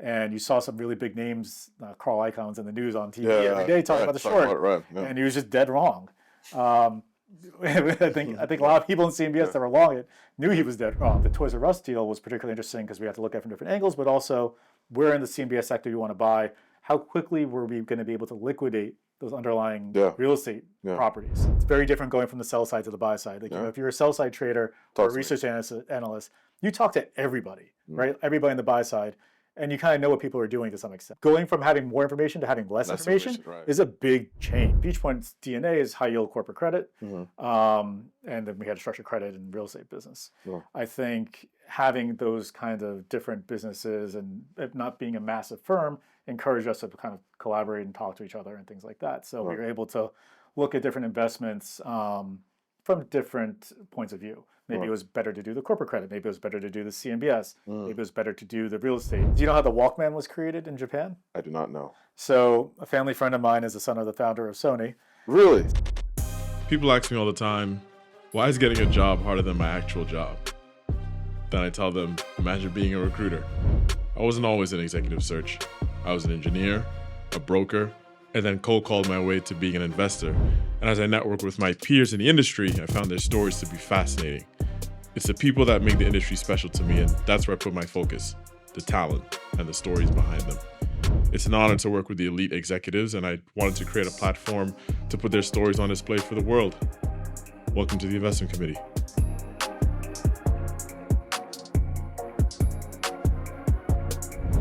and you saw some really big names, Carl Icahns in the news on TV every day talking about the short, and he was just dead wrong. I think a lot of people in CMBS that were long it knew he was dead wrong. The Toys R Us deal was particularly interesting because we had to look at it from different angles, but also where in the CMBS sector you want to buy, how quickly were we going to be able to liquidate those underlying real estate properties. It's very different going from the sell side to the buy side. Like, if you're a sell side trader or a research analyst, you talk to everybody, right? Everybody on the buy side, and you kind of know what people are doing to some extent. Going from having more information to having less information is a big change. Beachpoint's DNA is high yield corporate credit, and then we had structured credit and real estate business. I think having those kind of different businesses and it not being a massive firm encouraged us to kind of collaborate and talk to each other and things like that. So we were able to look at different investments from different points of view. Maybe it was better to do the corporate credit. Maybe it was better to do the CMBS. Maybe it was better to do the real estate. Do you know how the Walkman was created in Japan? I do not know. So a family friend of mine is the son of the founder of Sony. Really? People ask me all the time, why is getting a job harder than my actual job? Then I tell them, imagine being a recruiter. I wasn't always in executive search. I was an engineer, a broker, and then cold called my way to being an investor. And as I networked with my peers in the industry, I found their stories to be fascinating. It's the people that make the industry special to me, and that's where I put my focus, the talent and the stories behind them. It's an honor to work with the elite executives, and I wanted to create a platform to put their stories on display for the world. Welcome to the Investment Committee.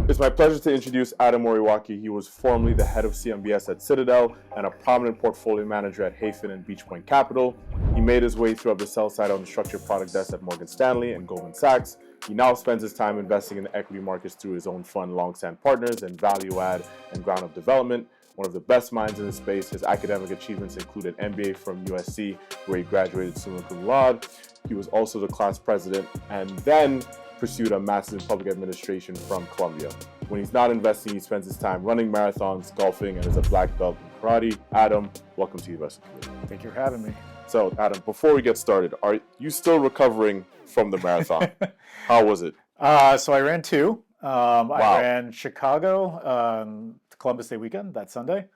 It's my pleasure to introduce Adam Moriwaki. He was formerly the head of CMBS at Citadel and a prominent portfolio manager at Hayfin and Beachpoint Capital. He made his way through the sell side on the structured product desk at Morgan Stanley and Goldman Sachs. He now spends his time investing in the equity markets through his own fund, Longstand Partners, and value add and ground up development. One of the best minds in the space, his academic achievements include an MBA from USC, where he graduated summa cum laude. He was also the class president and then pursued a master's in public administration from Columbia. When he's not investing, he spends his time running marathons, golfing, and is a black belt in karate. Adam, welcome to the Investment Committee. Thank you for having me. So, Adam, before we get started, are you still recovering from the marathon? How was it? So I ran two. I ran Chicago, Columbus Day weekend, that Sunday.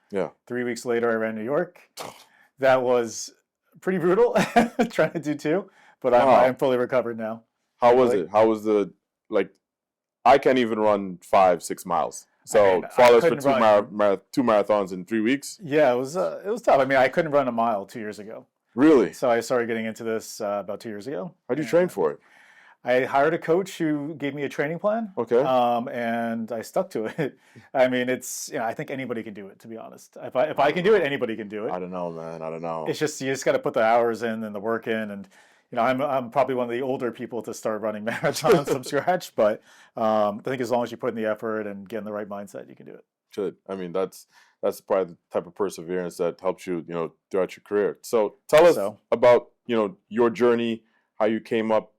3 weeks later, I ran New York. That was pretty brutal, trying to do two, but I'm fully recovered now. How was it? How was I can't even run 5-6 miles. So follow us for two marathons in 3 weeks? Yeah, it was tough. I mean, I couldn't run a mile 2 years ago. Really? So I started getting into this about 2 years ago. How did you train for it? I hired a coach who gave me a training plan. Okay. And I stuck to it. I mean, I think anybody can do it, to be honest. If I can do it, anybody can do it. I don't know, man. I don't know. It's just, you just got to put the hours in and the work in, and I'm probably one of the older people to start running marathons from scratch, but I think as long as you put in the effort and get in the right mindset, you can do it. Should. I mean, that's probably the type of perseverance that helps you, throughout your career. So tell us about, your journey, how you came up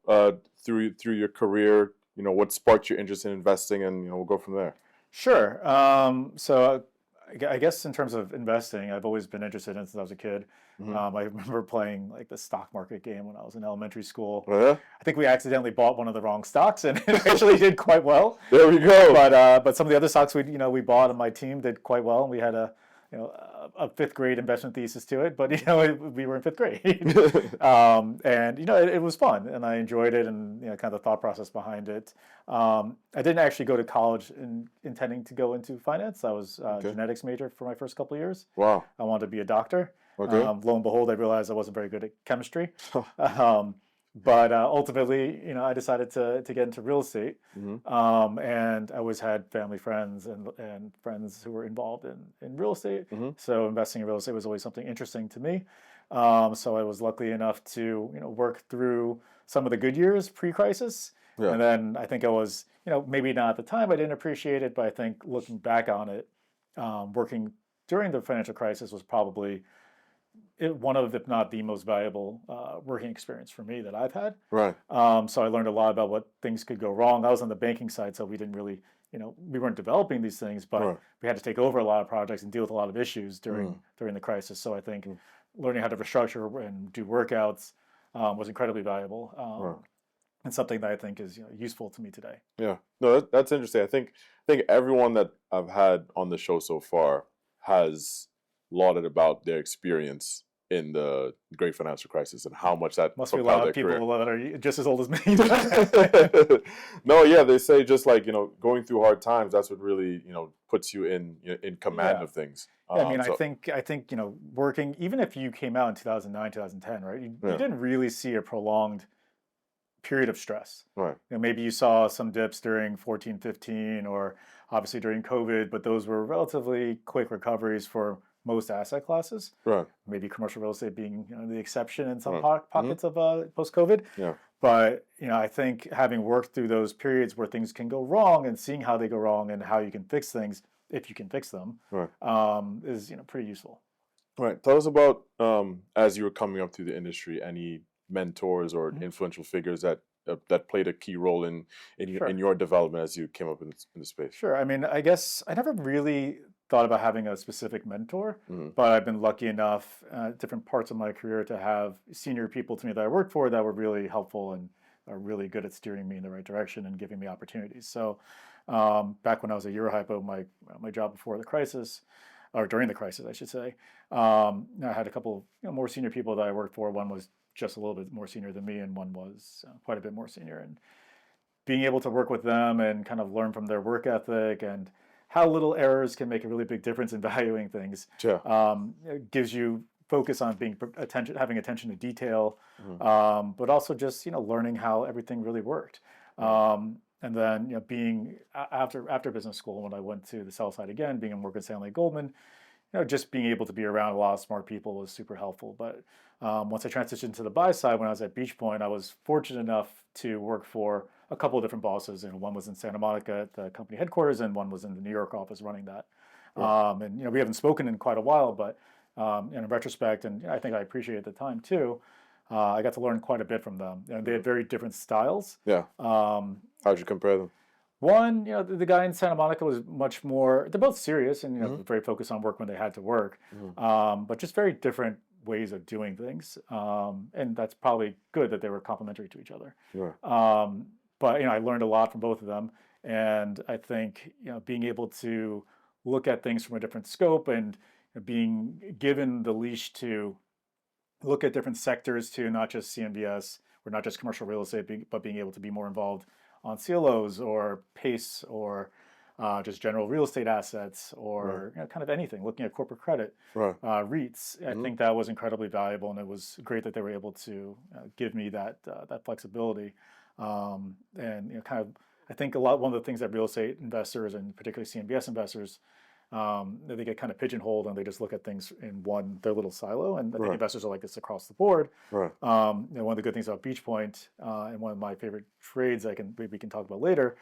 through your career, what sparked your interest in investing, and we'll go from there. Sure. So I guess in terms of investing, I've always been interested in it since I was a kid. I remember playing the stock market game when I was in elementary school. I think we accidentally bought one of the wrong stocks, and it actually did quite well. There we go. But some of the other stocks we bought on my team did quite well, and we had a fifth grade investment thesis to it. But we were in fifth grade, and it was fun, and I enjoyed it, and kind of the thought process behind it. I didn't actually go to college intending to go into finance. I was a genetics major for my first couple of years. Wow. I wanted to be a doctor. Okay. Lo and behold, I realized I wasn't very good at chemistry. But ultimately, I decided to get into real estate. And I always had family friends and friends who were involved in real estate. So investing in real estate was always something interesting to me. So I was lucky enough to work through some of the good years pre-crisis. And then I think I was, maybe not at the time, I didn't appreciate it, but I think looking back on it, working during the financial crisis was probably one of, if not the most valuable working experience for me that I've had. Right. So I learned a lot about what things could go wrong. I was on the banking side, so we didn't really, we weren't developing these things, but we had to take over a lot of projects and deal with a lot of issues during the crisis. So I think learning how to restructure and do workouts was incredibly valuable. and something that I think is useful to me today. Yeah, no, that's interesting. I think everyone that I've had on the show so far has lauded about their experience in the Great Financial Crisis and how much that must be a propelled lot of their people career. that are just as old as me. No, yeah, they say just like going through hard times, that's what really puts you in command of things. Yeah, I mean, I think working, even if you came out in 2009, 2010, right? You didn't really see a prolonged period of stress. Right. Maybe you saw some dips during 14, 15, or obviously during COVID, but those were relatively quick recoveries for most asset classes. Right. Maybe commercial real estate being the exception in some Right. pockets of post-COVID. Yeah. But I think having worked through those periods where things can go wrong and seeing how they go wrong and how you can fix things, if you can fix them, right. Is pretty useful. Right. Tell us about as you were coming up through the industry, any mentors or influential figures that played a key role in your development as you came up in the space. Sure. I mean, I guess I never really thought about having a specific mentor, but I've been lucky enough different parts of my career to have senior people to me that I worked for that were really helpful and are really good at steering me in the right direction and giving me opportunities. So back when I was at Eurohypo, my job before the crisis, or during the crisis, I should say, I had a couple more senior people that I worked for. One was just a little bit more senior than me, and one was quite a bit more senior. And being able to work with them and kind of learn from their work ethic and how little errors can make a really big difference in valuing things, it gives you focus on having attention to detail, but also just learning how everything really worked. And then being after business school, when I went to the sell side again, being in Morgan Stanley, Goldman, just being able to be around a lot of smart people was super helpful. But once I transitioned to the buy side, when I was at Beach Point, I was fortunate enough to work for a couple of different bosses. One was in Santa Monica at the company headquarters, and one was in the New York office running that. And we haven't spoken in quite a while, but in retrospect, and I think I appreciate the time too, I got to learn quite a bit from them. They had very different styles. Yeah. How'd you compare them? One, the guy in Santa Monica was much more, they're both serious and very focused on work when they had to work, but just very different ways of doing things. And that's probably good that they were complementary to each other. But I learned a lot from both of them. And I think being able to look at things from a different scope and being given the leash to look at different sectors to not just CMBS or not just commercial real estate, but being able to be more involved on CLOs or PACE or just general real estate assets or kind of anything, looking at corporate credit, REITs. I think that was incredibly valuable, and it was great that they were able to give me that flexibility. And kind of, I think one of the things that real estate investors and particularly CMBS investors, they get kind of pigeonholed and they just look at things in their little silo. And I think investors are like this across the board. One of the good things about Beach Point, and one of my favorite trades we can talk about later,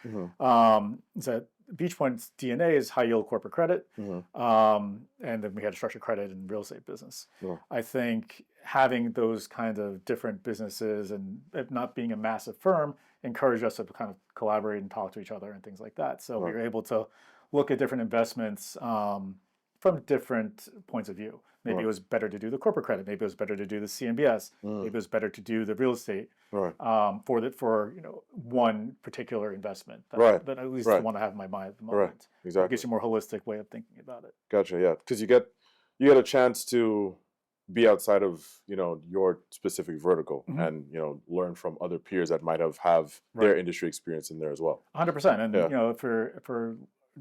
is that Beach Point's DNA is high yield corporate credit. And then we had a structured credit and real estate business. I think having those kind of different businesses and it not being a massive firm encouraged us to kind of collaborate and talk to each other and things like that. So we were able to look at different investments from different points of view. Maybe it was better to do the corporate credit. Maybe it was better to do the CMBS. Maybe it was better to do the real estate for one particular investment that at least I want to have in my mind at the moment. Exactly. It gives you a more holistic way of thinking about it. Gotcha. Yeah, because you get a chance to be outside of your specific vertical and learn from other peers that might have their industry experience in there as well. 100%. And if we're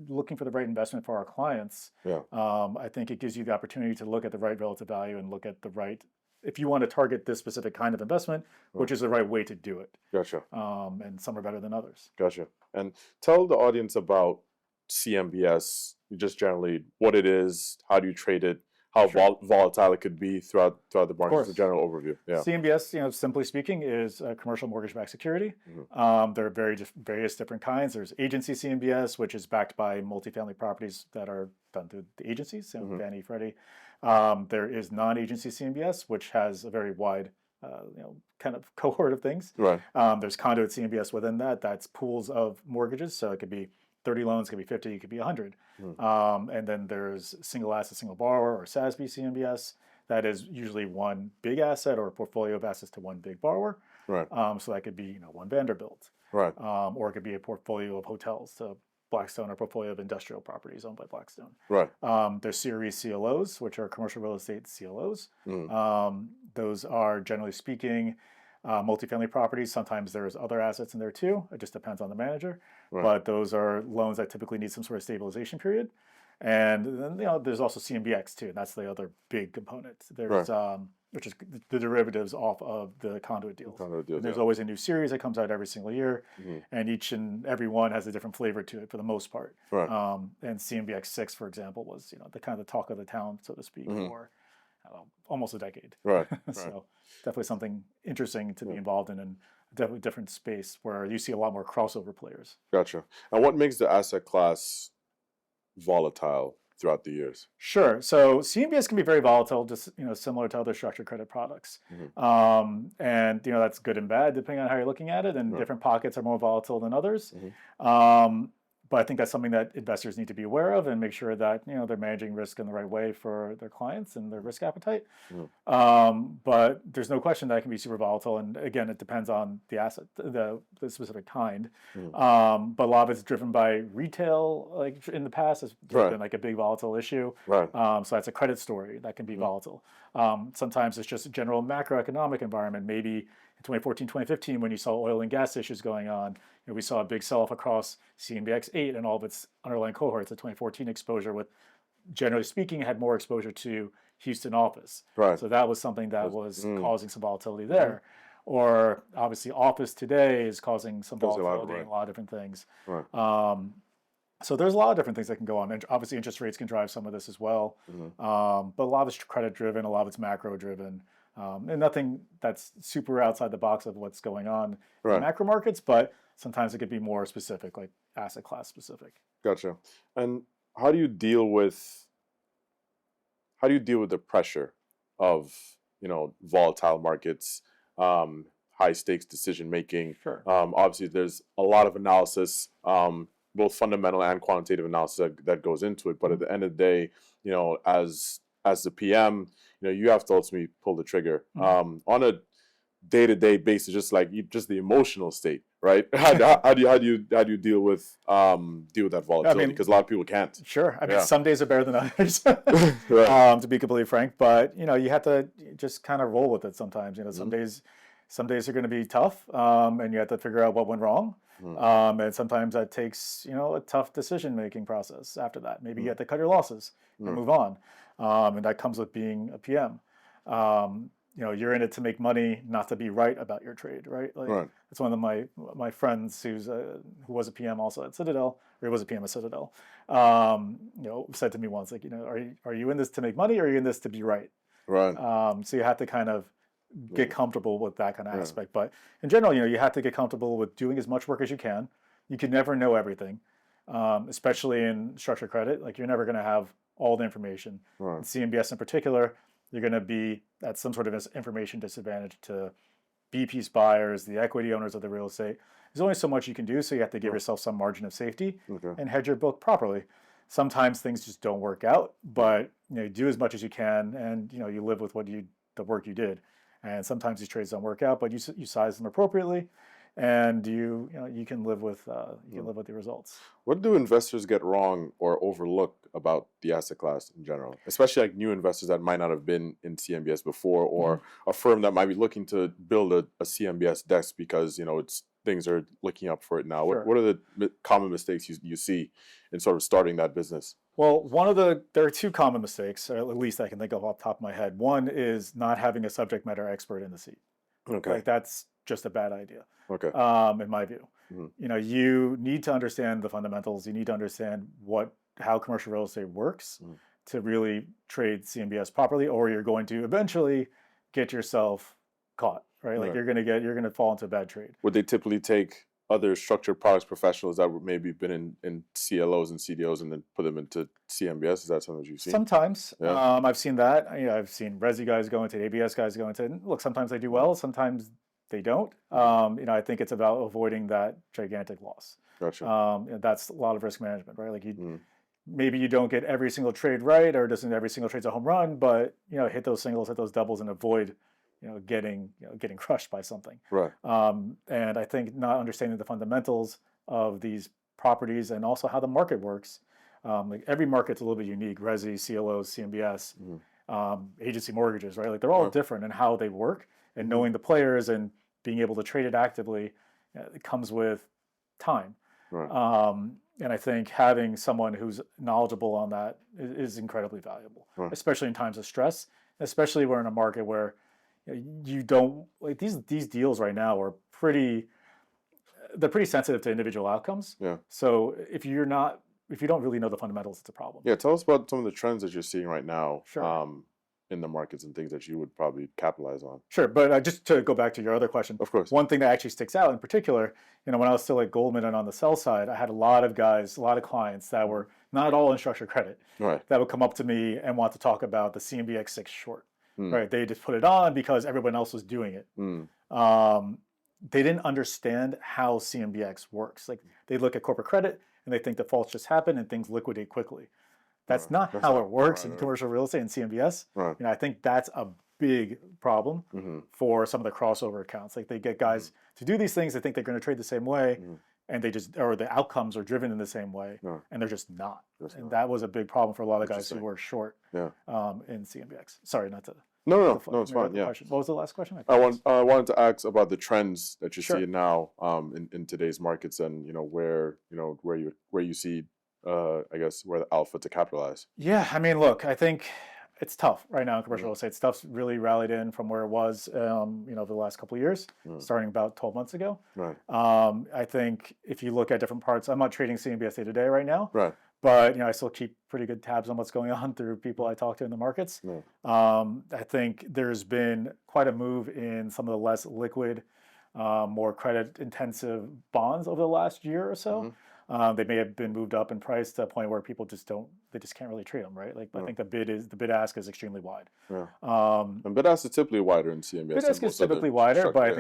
looking for the right investment for our clients, I think it gives you the opportunity to look at the right relative value and look at the right, if you want to target this specific kind of investment, which is the right way to do it. Gotcha. And some are better than others. Gotcha. And tell the audience about CMBS, just generally what it is, how do you trade it, how volatile it could be throughout the market, just a general overview. CMBS, simply speaking, is a commercial mortgage-backed security. There are various different kinds. There's agency CMBS, which is backed by multifamily properties that are done through the agencies, Fannie, Freddie. There is non-agency CMBS, which has a very wide kind of cohort of things. There's conduit CMBS within that. That's pools of mortgages, so it could be 30 loans, could be 50, it could be 100. And then there's single asset, single borrower, or SASB CMBS. That is usually one big asset or a portfolio of assets to one big borrower. Right. So that could be one Vanderbilt, Right. or it could be a portfolio of hotels. So Blackstone, or a portfolio of industrial properties owned by Blackstone. Right. There's series CLOs, which are commercial real estate CLOs. Mm. Those are, generally speaking, multifamily properties. Sometimes there's other assets in there too. It just depends on the manager. Right. But those are loans that typically need some sort of stabilization period. And then there's also CMBX too. And that's the other big component. There's which is the derivatives off of the conduit deals. There's always a new series that comes out every single year, and each and every one has a different flavor to it for the most part. Right. And CMBX 6, for example, was the kind of the talk of the town, so to speak, for almost a decade. Right. So definitely something interesting to be involved in, and definitely a different space where you see a lot more crossover players. Gotcha. And what makes the asset class volatile throughout the years? Sure. So CMBS can be very volatile, just similar to other structured credit products, and that's good and bad depending on how you're looking at it. And different pockets are more volatile than others. But I think that's something that investors need to be aware of and make sure that they're managing risk in the right way for their clients and their risk appetite. But there's no question that it can be super volatile, and again, it depends on the asset, the specific kind. But a lot of it's driven by retail, like in the past, has been like a big volatile issue. So that's a credit story that can be volatile. Sometimes it's just a general macroeconomic environment. Maybe in 2014, 2015, when you saw oil and gas issues going on, we saw a big sell-off across CMBX 8 and all of its underlying cohorts. The 2014 exposure, with generally speaking, had more exposure to Houston office. So that was something that was causing some volatility there. Or obviously office today is causing some volatility in a lot of different things. So there's a lot of different things that can go on. And obviously interest rates can drive some of this as well. But a lot of it's credit driven, a lot of it's macro driven. And nothing that's super outside the box of what's going on in macro markets, but sometimes it could be more specific, like asset class specific. Gotcha. And how do you deal with the pressure of volatile markets, high stakes decision making? Obviously, there's a lot of analysis, both fundamental and quantitative analysis that goes into it. But at the end of the day, as the PM, you have to ultimately pull the trigger on a day-to-day basis, just the emotional state, right? How do you deal with that volatility? Because a lot of people can't. Sure. I mean, some days are better than others, to be completely frank. But you have to just kind of roll with it sometimes. Some days are going to be tough, and you have to figure out what went wrong. And sometimes that takes a tough decision-making process after that. Maybe you have to cut your losses and move on. And that comes with being a PM. You're in it to make money, not to be right about your trade, right? It's one of my friends who was a PM also at Citadel, or he was a PM at Citadel. Said to me once, like, are you in this to make money, or are you in this to be right? So you have to kind of get comfortable with that kind of aspect. But in general, you have to get comfortable with doing as much work as you can. You can never know everything, especially in structured credit. Like, you're never going to have all the information. In CMBS in particular, you're going to be at some sort of information disadvantage to B-piece buyers, the equity owners of the real estate. There's only so much you can do, so you have to give yourself some margin of safety and hedge your book properly. Sometimes things just don't work out, but you do as much as you can, and you live with the work you did. And sometimes these trades don't work out, but you size them appropriately, and you can live with the results. What do investors get wrong or overlook about the asset class in general, especially like new investors that might not have been in CMBS before, or a firm that might be looking to build a CMBS desk because things are looking up for it now? What are the common mistakes you see in sort of starting that business? Well, there are two common mistakes, or at least I can think of off the top of my head. One is not having a subject matter expert in the seat. Like, that's just a bad idea. In my view. You need to understand the fundamentals. You need to understand how commercial real estate works to really trade CMBS properly, or you're going to eventually get yourself caught, right? Like, you're going to fall into a bad trade. Would they typically take other structured products professionals that would maybe been in CLOs and CDOs and then put them into CMBS? Is that something you've seen? Sometimes. I've seen that. I've seen Resi guys go into it, ABS guys go into it. Look, sometimes they do well, sometimes they don't. I think it's about avoiding that gigantic loss. Gotcha. That's a lot of risk management, right? Like, maybe you don't get every single trade right, or doesn't every single trade's a home run, but hit those singles, hit those doubles, and avoid getting crushed by something. Right. And I think not understanding the fundamentals of these properties and also how the market works. Like every market's a little bit unique. Resi, CLOs, CMBS, agency mortgages, right? Like they're all different in how they work, and knowing the players and being able to trade it actively, it comes with time. Right. And I think having someone who's knowledgeable on that is incredibly valuable, especially in times of stress, especially we're in a market where you don't like these deals right now are pretty sensitive to individual outcomes. Yeah. So if you don't really know the fundamentals, it's a problem. Yeah. Tell us about some of the trends that you're seeing right now. Sure. In the markets and things that you would probably capitalize on. Sure, but just to go back to your other question, of course, one thing that actually sticks out in particular, when I was still at Goldman and on the sell side, I had a lot of clients that were not all in structured credit, that would come up to me and want to talk about the CMBX 6 short, right? They just put it on because everyone else was doing it. They didn't understand how CMBX works. Like they look at corporate credit and they think defaults just happen and things liquidate quickly. That's not how it works in commercial real estate and CMBS. I think that's a big problem for some of the crossover accounts. Like they get guys to do these things, they think they're going to trade the same way, and the outcomes are driven in the same way, and they're just not. That was a big problem for a lot of guys who were short in CMBX. Sorry, not to. No, it's fine. Yeah. Question. What was the last question? I wanted to ask about the trends that you're seeing now in today's markets, and where you see. I guess where the alpha to capitalize. Yeah, I mean, look, I think it's tough right now in commercial real estate. Stuff's really rallied in from where it was, over the last couple of years, starting about 12 months ago. Right. I think if you look at different parts, I'm not trading CMBS day to day right now. Right. But I still keep pretty good tabs on what's going on through people I talk to in the markets. I think there's been quite a move in some of the less liquid, more credit intensive bonds over the last year or so. They may have been moved up in price to a point where people just can't really trade them, right? Like I think the bid ask is extremely wide. And bid ask is typically wider in CMBS. Bid ask is typically wider, but I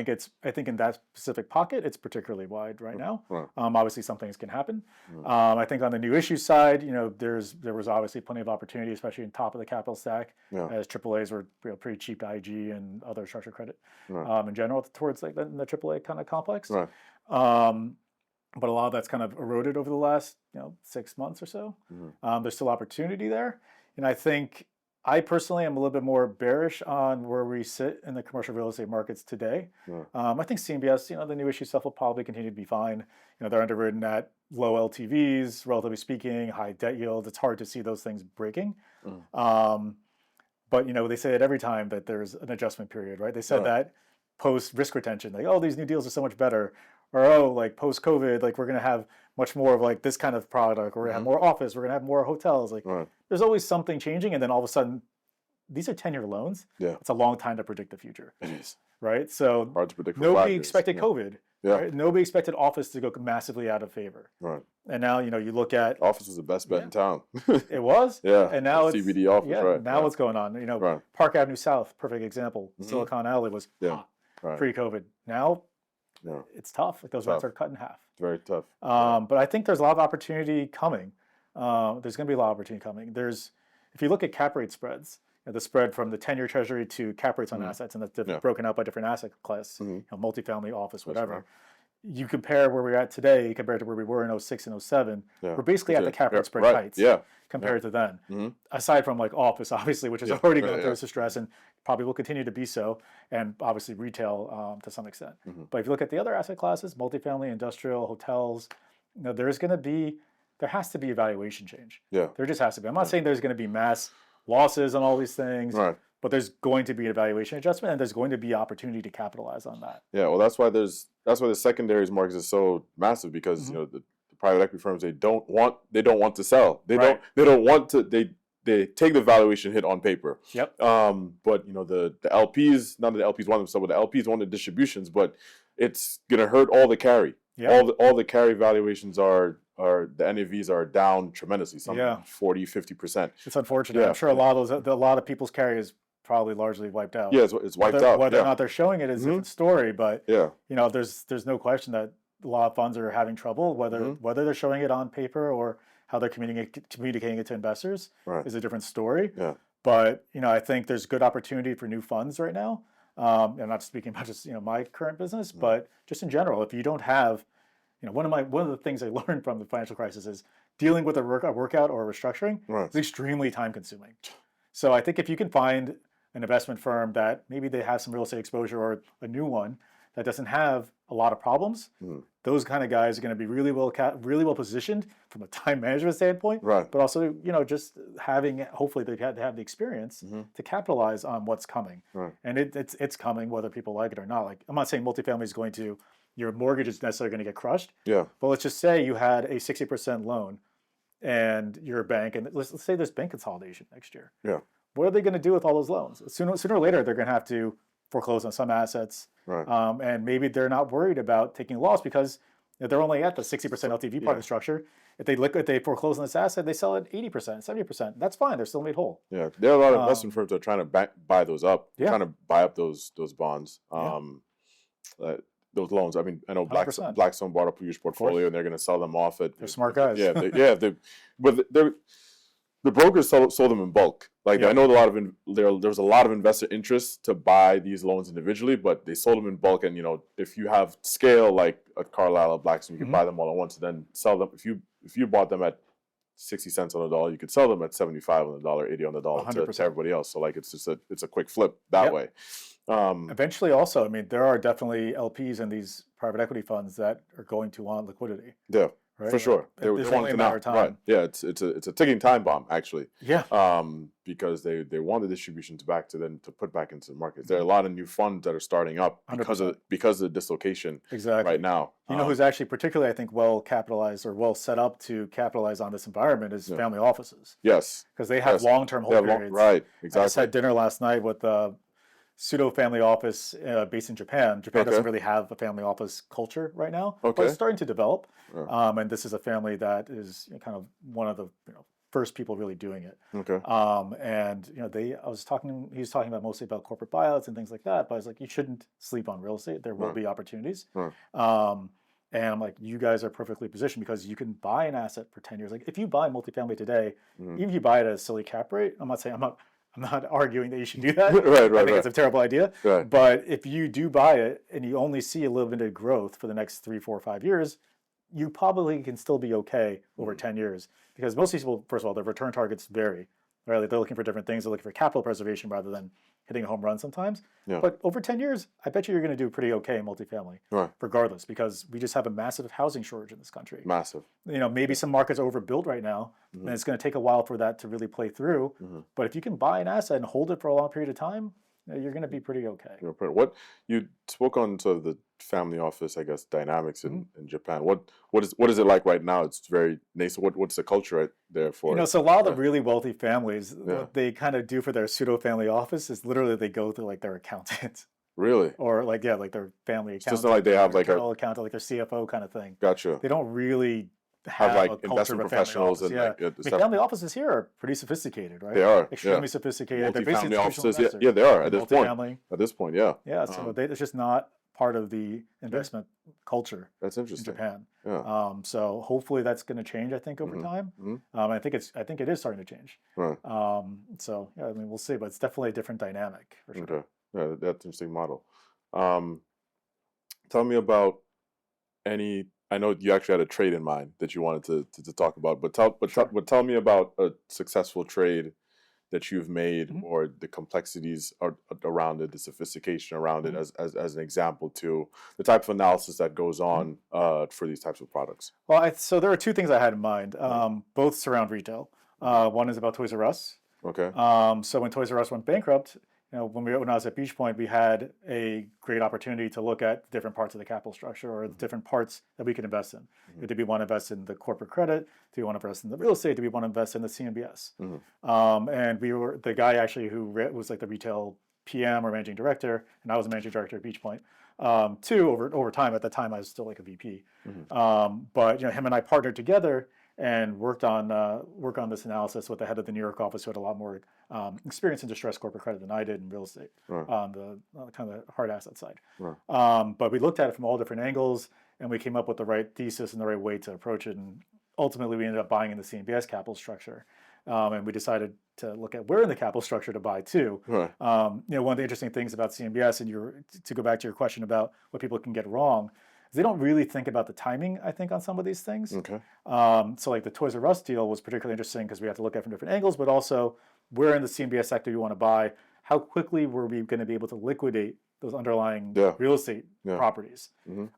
think in that specific pocket, it's particularly wide right now. Obviously, some things can happen. I think on the new issue side, there was obviously plenty of opportunity, especially in top of the capital stack, as AAAs were pretty cheap to IG and other structured credit in general towards like the AAA kind of complex. But a lot of that's kind of eroded over the last 6 months or so. There's still opportunity there, and I think I personally am a little bit more bearish on where we sit in the commercial real estate markets today. I think CMBS, the new issue stuff will probably continue to be fine. They're underwritten at low LTVs, relatively speaking, high debt yields. It's hard to see those things breaking. But they say it every time that there's an adjustment period, right? They said that post risk retention, like, oh, these new deals are so much better. Or like post COVID, like we're gonna have much more of like this kind of product. We're gonna have more office. We're gonna have more hotels. Like there's always something changing, and then all of a sudden, these are 10-year loans. It's a long time to predict the future. It is, right? So hard to predict. Nobody expected COVID. Right? Nobody expected office to go massively out of favor. And now you look at office was the best bet in town. It was. And now it's CBD office. Now what's going on? Park Avenue South, perfect example. Silicon Alley was pre-COVID. Now. It's tough. Like those rents are cut in half. Very tough. But I think there's a lot of opportunity coming. There's going to be a lot of opportunity coming. If you look at cap rate spreads, the spread from the 10-year Treasury to cap rates on assets, and that's broken out by different asset class, multifamily, office, whatever. You compare where we're at today compared to where we were in 06 and 07. We're basically at the cap rate spread heights compared to then. Aside from like office, obviously, which has already gone through some stress and probably will continue to be so, and obviously retail to some extent. But if you look at the other asset classes, multifamily, industrial, hotels, there has to be a valuation change. There just has to be. I'm not saying there's going to be mass losses on all these things. But there's going to be a valuation adjustment, and there's going to be opportunity to capitalize on that. Yeah, well, that's why the secondaries market is so massive, because the private equity firms, they don't want to sell. They don't want to. They take the valuation hit on paper. But the LPs, none of the LPs want them to sell, but the LPs want the distributions. But it's gonna hurt all the carry. All the carry valuations are the NAVs are down tremendously. Some 40-50%. It's unfortunate. I'm sure a lot of people's carry is probably largely wiped out. It's wiped out. Whether or not they're showing it is a different story, but there's no question that a lot of funds are having trouble, whether they're showing it on paper or how they're communicating it to investors is a different story. But I think there's good opportunity for new funds right now. I'm not speaking about just my current business, but just in general, if you don't have, one of the things I learned from the financial crisis is dealing with a workout or a restructuring is extremely time consuming. So I think if you can find an investment firm that maybe they have some real estate exposure or a new one that doesn't have a lot of problems, those kind of guys are going to be really well positioned from a time management standpoint, but also just hopefully they have the experience to capitalize on what's coming, and it's coming whether people like it or not. Like I'm not saying multifamily is going to, your mortgage is necessarily going to get crushed, but let's just say you had a 60% loan and you're a bank, and let's say there's bank consolidation next year. What are they going to do with all those loans? Sooner or later, they're going to have to foreclose on some assets, and maybe they're not worried about taking a loss because they're only at the 60% LTV part of the structure. If they foreclose on this asset, they sell it 80%, 70%. That's fine. They're still made whole. Yeah, there are a lot of investment firms that are trying to buy those up, trying to buy up those bonds. Those loans. I mean, I know Blackstone bought up a huge portfolio, and they're going to sell them off at. They're smart guys. But the brokers sold them in bulk. Like I know there was a lot of investor interest to buy these loans individually, but they sold them in bulk. And if you have scale like a Carlyle or Blackstone, you can buy them all at once and then sell them. If you bought them at 60 cents on the dollar, you could sell them at 75 on the dollar, 80 on the dollar to everybody else. So like it's a quick flip that way. Eventually, also, I mean, there are definitely LPs in these private equity funds that are going to want liquidity. Yeah, for sure. They want to now. Right. Yeah, it's a ticking time bomb actually. Yeah. Because they want the distributions back to put back into the market. There are a lot of new funds that are starting up because of the dislocation right now. Who's actually particularly, I think, well capitalized or well set up to capitalize on this environment is family offices. Yes. Because they have long-term hold periods. Right. Exactly. I just had dinner last night with pseudo family office based in Japan. Japan doesn't really have a family office culture right now, but it's starting to develop. And this is a family that is kind of one of the first people really doing it. And he was talking about mostly about corporate buyouts and things like that. But I was like, you shouldn't sleep on real estate. There will be opportunities. And I'm like, you guys are perfectly positioned because you can buy an asset for 10 years. Like if you buy multifamily today, even if you buy it at a silly cap rate, I'm not arguing that you should do that. I think it's a terrible idea. But if you do buy it and you only see a little bit of growth for the next 3, 4, 5 years, you probably can still be okay over 10 years. Because most people, first of all, their return targets vary. Right? They're looking for different things. They're looking for capital preservation rather than hitting a home run sometimes. But over 10 years, I bet you're going to do pretty okay in multifamily, regardless, because we just have a massive housing shortage in this country. Massive. Maybe some markets are overbuilt right now, and it's going to take a while for that to really play through. But if you can buy an asset and hold it for a long period of time, you're going to be pretty okay. What you spoke on sort of the family office, I guess, dynamics in Japan. What is it like right now? It's very nascent. What's the culture right there for? So a lot of the really wealthy families, what they kind of do for their pseudo family office is literally they go through like their accountant. Really? Or like their family accountant. It's just not like they have like a accountant, like their CFO kind of thing. Gotcha. They don't really have like a investment professionals and family offices here are pretty sophisticated, right? They are extremely sophisticated. They're basically offices. Yeah, they are at this point. So it's just not part of the investment culture. That's interesting. In Japan. So hopefully that's going to change. I think over time. I think it is starting to change. So we'll see, but it's definitely a different dynamic for sure. Okay. Yeah, that's an interesting model. Tell me about any. I know you actually had a trade in mind that you wanted to talk about, but tell me about a successful trade that you've made or the complexities around it, the sophistication around it, as an example to the type of analysis that goes on for these types of products. Well, so there are two things I had in mind. Both surround retail. One is about Toys R Us. Okay. So when Toys R Us went bankrupt, when I was at Beach Point, we had a great opportunity to look at different parts of the capital structure or the different parts that we could invest in. Did we want to invest in the corporate credit? Do we want to invest in the real estate? Do we want to invest in the CMBS? And we were the guy actually who was like the retail PM or managing director, and I was the managing director at Beach Point. Over time, at the time I was still like a VP. But him and I partnered together and worked on this analysis with the head of the New York office, who had a lot more experience in distressed corporate credit than I did in real estate on the kind of hard asset side. But we looked at it from all different angles, and we came up with the right thesis and the right way to approach it. And ultimately we ended up buying in the CMBS capital structure. And we decided to look at where in the capital structure to buy too. Right. One of the interesting things about CMBS, and to go back to your question about what people can get wrong, is they don't really think about the timing, I think, on some of these things. Okay. So like the Toys R Us deal was particularly interesting because we had to look at it from different angles, but also where in the CMBS sector you want to buy, how quickly were we going to be able to liquidate those underlying real estate properties,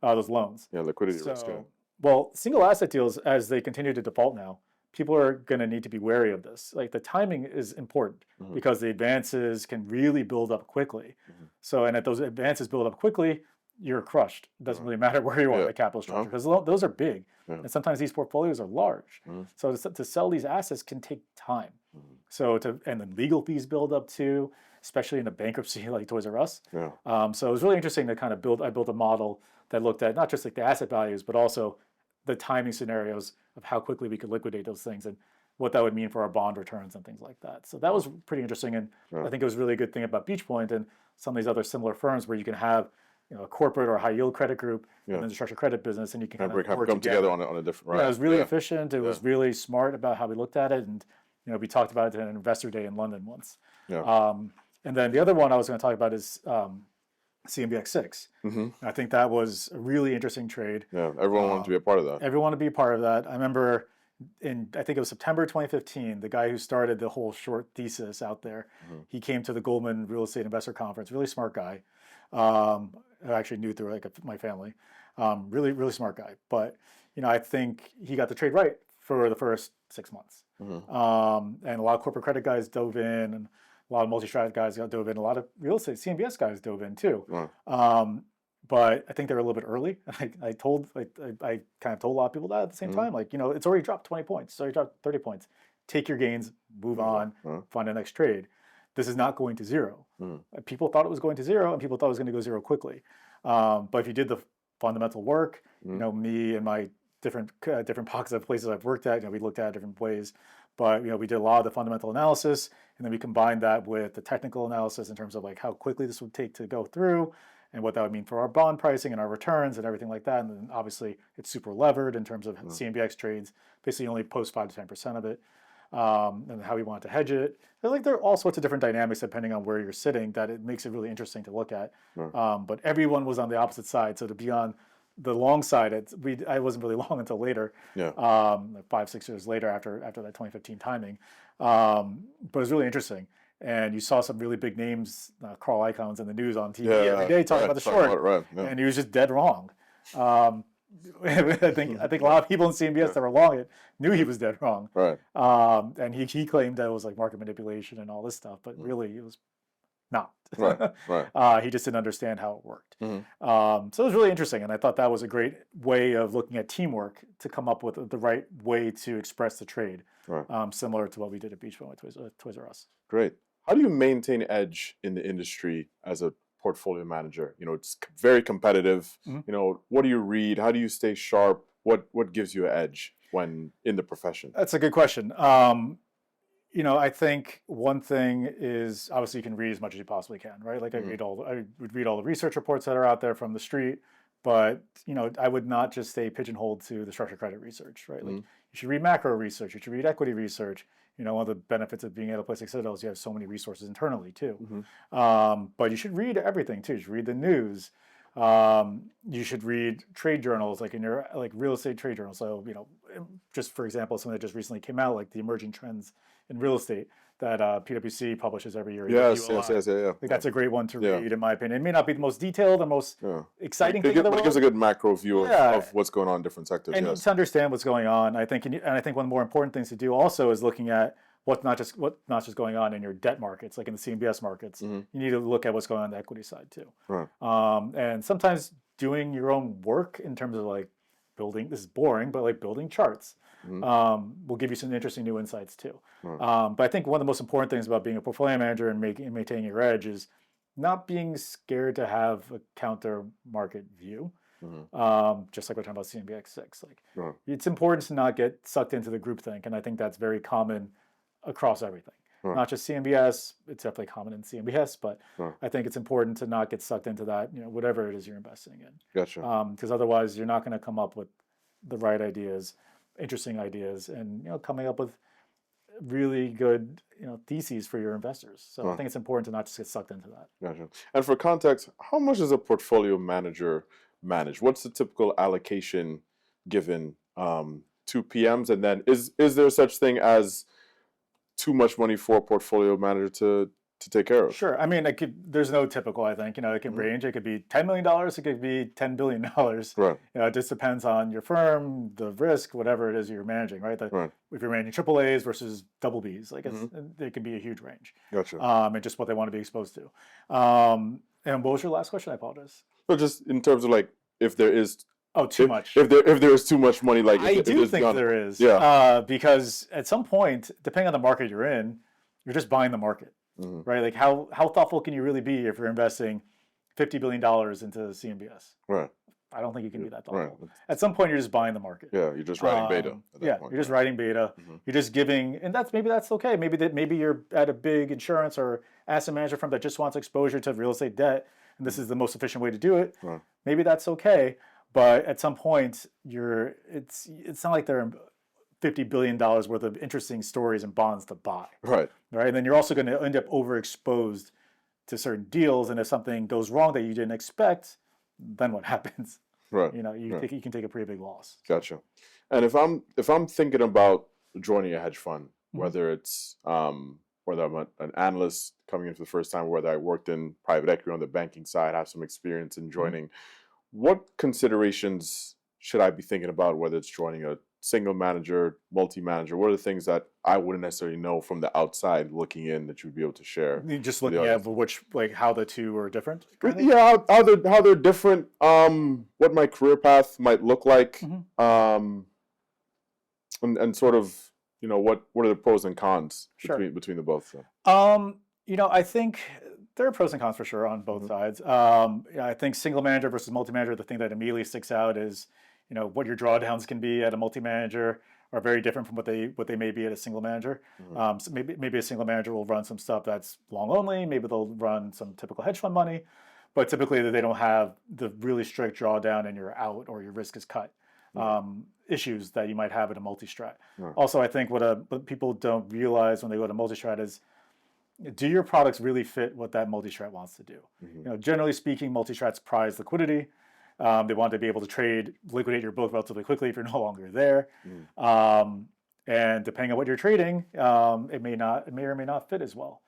those loans. Yeah, liquidity risk. Yeah. Well, single asset deals, as they continue to default now, people are going to need to be wary of this. Like the timing is important because the advances can really build up quickly. So, and if those advances build up quickly, you're crushed. It doesn't really matter where you are in the capital structure because those are big. And sometimes these portfolios are large. So to sell these assets can take time. So and then legal fees build up too, especially in a bankruptcy like Toys R Us. So it was really interesting to kind of I built a model that looked at not just like the asset values, but also the timing scenarios of how quickly we could liquidate those things and what that would mean for our bond returns and things like that. So that was pretty interesting. And I think it was a really good thing about Beach Point and some of these other similar firms where you can have a corporate or high yield credit group and then the structured credit business, and you can kind of work come together on a different. Right. Yeah, it was really efficient. It was really smart about how we looked at it, and we talked about it at an investor day in London once. And then the other one I was going to talk about is CMBX 6. I think that was a really interesting trade. Yeah, everyone wanted to be a part of that. Everyone wanted to be a part of that. I remember I think it was September 2015, the guy who started the whole short thesis out there, he came to the Goldman Real Estate Investor Conference, really smart guy. I actually knew through my family. Really, really smart guy. But, I think he got the trade right for the first 6 months. And a lot of corporate credit guys dove in, and a lot of multi-strat guys dove in. A lot of real estate CMBS guys dove in too. But I think they were a little bit early. I kind of told a lot of people that at the same time. It's already dropped 20 points. It's already dropped 30 points. Take your gains, move on, find the next trade. This is not going to zero. People thought it was going to zero, and people thought it was going to go zero quickly. But if you did the fundamental work, me and my different pockets of places I've worked at, we looked at it different ways. But we did a lot of the fundamental analysis, and then we combined that with the technical analysis in terms of how quickly this would take to go through, and what that would mean for our bond pricing and our returns and everything like that. And then obviously it's super levered in terms of CMBX trades. Basically, only post 5 to 10% of it, and how we want to hedge it. There are all sorts of different dynamics depending on where you're sitting that it makes it really interesting to look at. But everyone was on the opposite side, so to be on the long side, I wasn't really long until later, 5-6 years later after that 2015 timing. But it was really interesting. And you saw some really big names, Carl Icahns in the news on TV every day talking about the short, and he was just dead wrong. I think a lot of people in CMBS that were long it knew he was dead wrong. And he claimed that it was market manipulation and all this stuff, but really it was not. He just didn't understand how it worked. So it was really interesting, and I thought that was a great way of looking at teamwork to come up with the right way to express the trade, similar to what we did at Beach Point with Toys R Us. Great. How do you maintain edge in the industry as a portfolio manager? It's very competitive. What do you read? How do you stay sharp? What gives you an edge when in the profession? That's a good question. I think one thing is obviously you can read as much as you possibly can, right? I would read all the research reports that are out there from the street, but I would not just stay pigeonholed to the structured credit research, right? You should read macro research, you should read equity research. One of the benefits of being at a place like Citadel is you have so many resources internally too. But you should read everything too. You should read the news. You should read trade journals, in your real estate trade journals. So just for example, something that just recently came out, the emerging trends in real estate that PwC publishes every year. Yes. That's a great one to read, in my opinion. It may not be the most detailed or most exciting thing in the world. It gives a good macro view of what's going on in different sectors. And to understand what's going on, I think, one of the more important things to do also is looking at what's not just going on in your debt markets, like in the CMBS markets. You need to look at what's going on the equity side too. And sometimes doing your own work in terms of building, this is boring, but building charts will give you some interesting new insights too. But I think one of the most important things about being a portfolio manager and maintaining your edge is not being scared to have a counter market view. Just like we're talking about CMBX 6. It's important to not get sucked into the groupthink, and I think that's very common across everything. Not just CMBS, it's definitely common in CMBS, but I think it's important to not get sucked into that, whatever it is you're investing in. Gotcha. Because otherwise you're not going to come up with the right ideas. interesting ideas and coming up with really good theses for your investors. So I think it's important to not just get sucked into that. Gotcha. And for context, how much does a portfolio manager manage? What's the typical allocation given to PMs? And then is there such thing as too much money for a portfolio manager to take care of? Sure. I mean, there's no typical, I think. It can range. It could be $10 million. It could be $10 billion. Right. It just depends on your firm, the risk, whatever it is you're managing, right? If you're managing AAAs versus double Bs, it can be a huge range. Gotcha. And just what they want to be exposed to. And what was your last question? I apologize. So just in terms of if there is too much. If there is too much money, I do think there is. Yeah. Because at some point, depending on the market you're in, you're just buying the market. Right? Like how thoughtful can you really be if you're investing $50 billion into CMBS? Right. I don't think you can be that thoughtful. Right. At some point, you're just buying the market. Yeah, you're just riding beta. At that point, you're just riding beta. You're just giving, and that's okay. Maybe you're at a big insurance or asset manager firm that just wants exposure to real estate debt, and this is the most efficient way to do it. Right. Maybe that's okay, but at some point, it's not like they're $50 billion worth of interesting stories and bonds to buy. Right. Right. And then you're also going to end up overexposed to certain deals. And if something goes wrong that you didn't expect, then what happens? Right. You can take a pretty big loss. Gotcha. And if I'm thinking about joining a hedge fund, whether it's whether I'm an analyst coming in for the first time, whether I worked in private equity on the banking side, have some experience in joining, what considerations should I be thinking about, whether it's joining a single manager, multi-manager? What are the things that I wouldn't necessarily know from the outside looking in that you'd be able to share? You're just looking at how the two are different? Yeah, how they're different, what my career path might look like, and sort of, what are the pros and cons between the both? I think there are pros and cons for sure on both sides. I think single manager versus multi-manager, the thing that immediately sticks out is what your drawdowns can be at a multi-manager are very different from what they may be at a single manager. So maybe a single manager will run some stuff that's long only. Maybe they'll run some typical hedge fund money, but typically they don't have the really strict drawdown and you're out or your risk is cut issues that you might have at a multi-strat. Also, I think what people don't realize when they go to multi-strat is, do your products really fit what that multi-strat wants to do? Generally speaking, multi-strats prize liquidity. They want to be able to liquidate your book relatively quickly if you're no longer there. And depending on what you're trading, it may or may not fit as well.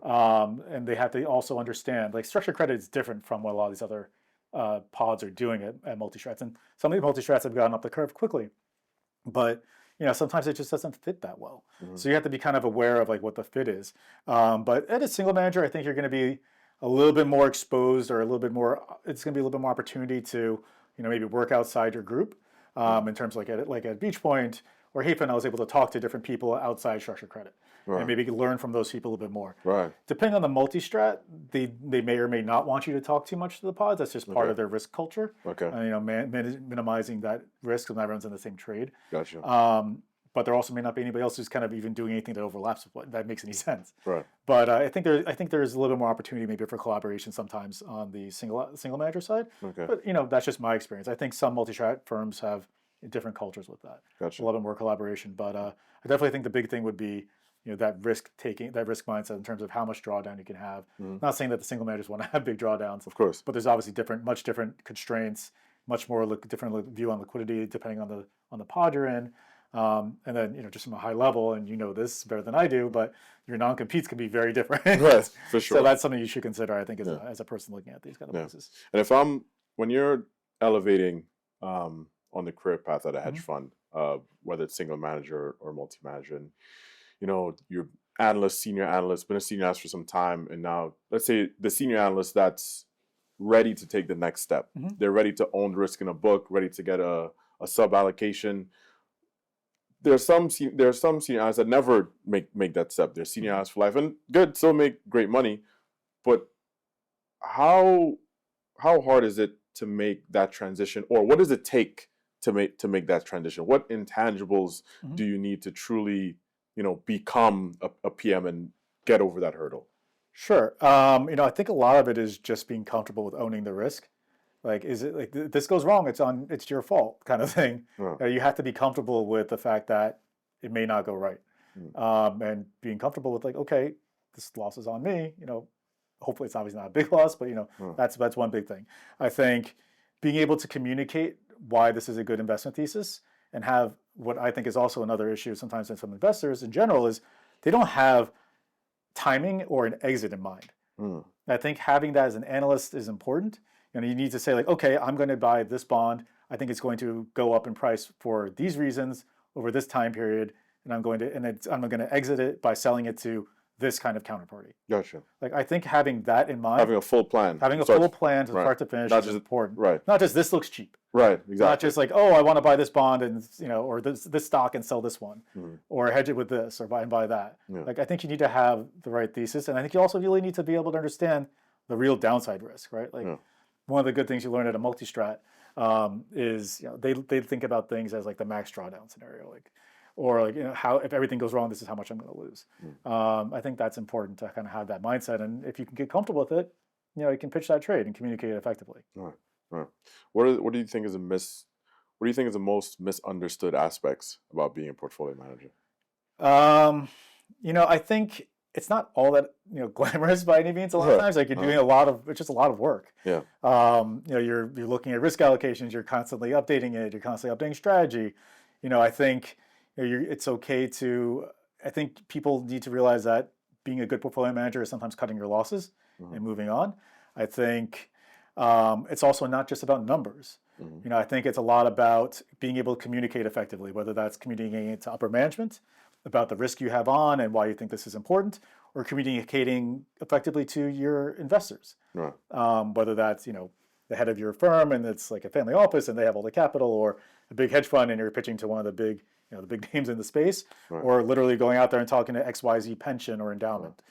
And they have to also understand, structured credit is different from what a lot of these other pods are doing at multi-strats. And some of the multi-strats have gotten up the curve quickly, but sometimes it just doesn't fit that well. So you have to be kind of aware of what the fit is. But at a single manager, I think you're going to be a little bit more exposed, or it's going to be a little bit more opportunity to, maybe work outside your group. In terms like at Beachpoint or Hayfin, I was able to talk to different people outside structured credit and maybe learn from those people a little bit more. Right. Depending on the multi-strat, they may or may not want you to talk too much to the pods. That's just part of their risk culture. Okay. Minimizing that risk when everyone's in the same trade. Gotcha. But there also may not be anybody else who's kind of even doing anything that overlaps with what that makes any sense. Right. But I think there's a little bit more opportunity maybe for collaboration sometimes on the single manager side. Okay. But that's just my experience. I think some multi-strat firms have different cultures with that. Gotcha. A little bit more collaboration. But I definitely think the big thing would be that risk mindset in terms of how much drawdown you can have. Not saying that the single managers want to have big drawdowns, of course, but there's obviously much different constraints, much more different view on liquidity depending on the pod you're in. And then, just from a high level, and this better than I do, but your non-competes can be very different. Right, for sure. So that's something you should consider, I think, as a person looking at these kind of places. And when you're elevating on the career path at a hedge fund, whether it's single manager or multi-manager, and, you're senior analyst, been a senior analyst for some time, and now let's say the senior analyst that's ready to take the next step. They're ready to own risk in a book, ready to get a sub-allocation. There are some senior analysts that never make that step. They're senior analysts for life, and good, still make great money. But how hard is it to make that transition, or what does it take to make that transition? What intangibles do you need to truly, become a PM and get over that hurdle? Sure. I think a lot of it is just being comfortable with owning the risk. Like, is it like this goes wrong? It's your fault kind of thing. You have to be comfortable with the fact that it may not go right, and being comfortable with like, okay, this loss is on me. Hopefully it's obviously not a big loss, but that's one big thing. I think being able to communicate why this is a good investment thesis and have what I think is also another issue sometimes in some investors in general is they don't have timing or an exit in mind. I think having that as an analyst is important. You need to say like, okay, I'm going to buy this bond. I think it's going to go up in price for these reasons over this time period, and I'm going to exit it by selling it to this kind of counterparty. Gotcha. Like I think having that in mind, having a full plan, from start to finish is important. Right. Not just this looks cheap. Right. Exactly. Not just like, oh, I want to buy this bond and or this stock and sell this one, or hedge it with this, or buy that. Yeah. Like I think you need to have the right thesis, and I think you also really need to be able to understand the real downside risk, right? Like one of the good things you learn at a multi-strat is they think about things as like the max drawdown scenario, like. Or like how if everything goes wrong, this is how much I'm going to lose. I think that's important to kind of have that mindset, and if you can get comfortable with it, you can pitch that trade and communicate it effectively. Right. What do you think is the most misunderstood aspects about being a portfolio manager? I think it's not all that glamorous by any means. A lot of times, like you're doing it's just a lot of work. Yeah. You're looking at risk allocations. You're constantly updating it. You're constantly updating strategy. I think. It's okay to. I think people need to realize that being a good portfolio manager is sometimes cutting your losses and moving on. I think it's also not just about numbers. I think it's a lot about being able to communicate effectively, whether that's communicating it to upper management about the risk you have on and why you think this is important, or communicating effectively to your investors. Right. Whether that's the head of your firm and it's like a family office and they have all the capital, or a big hedge fund and you're pitching to one of the big names in the space, or literally going out there and talking to XYZ pension or endowment.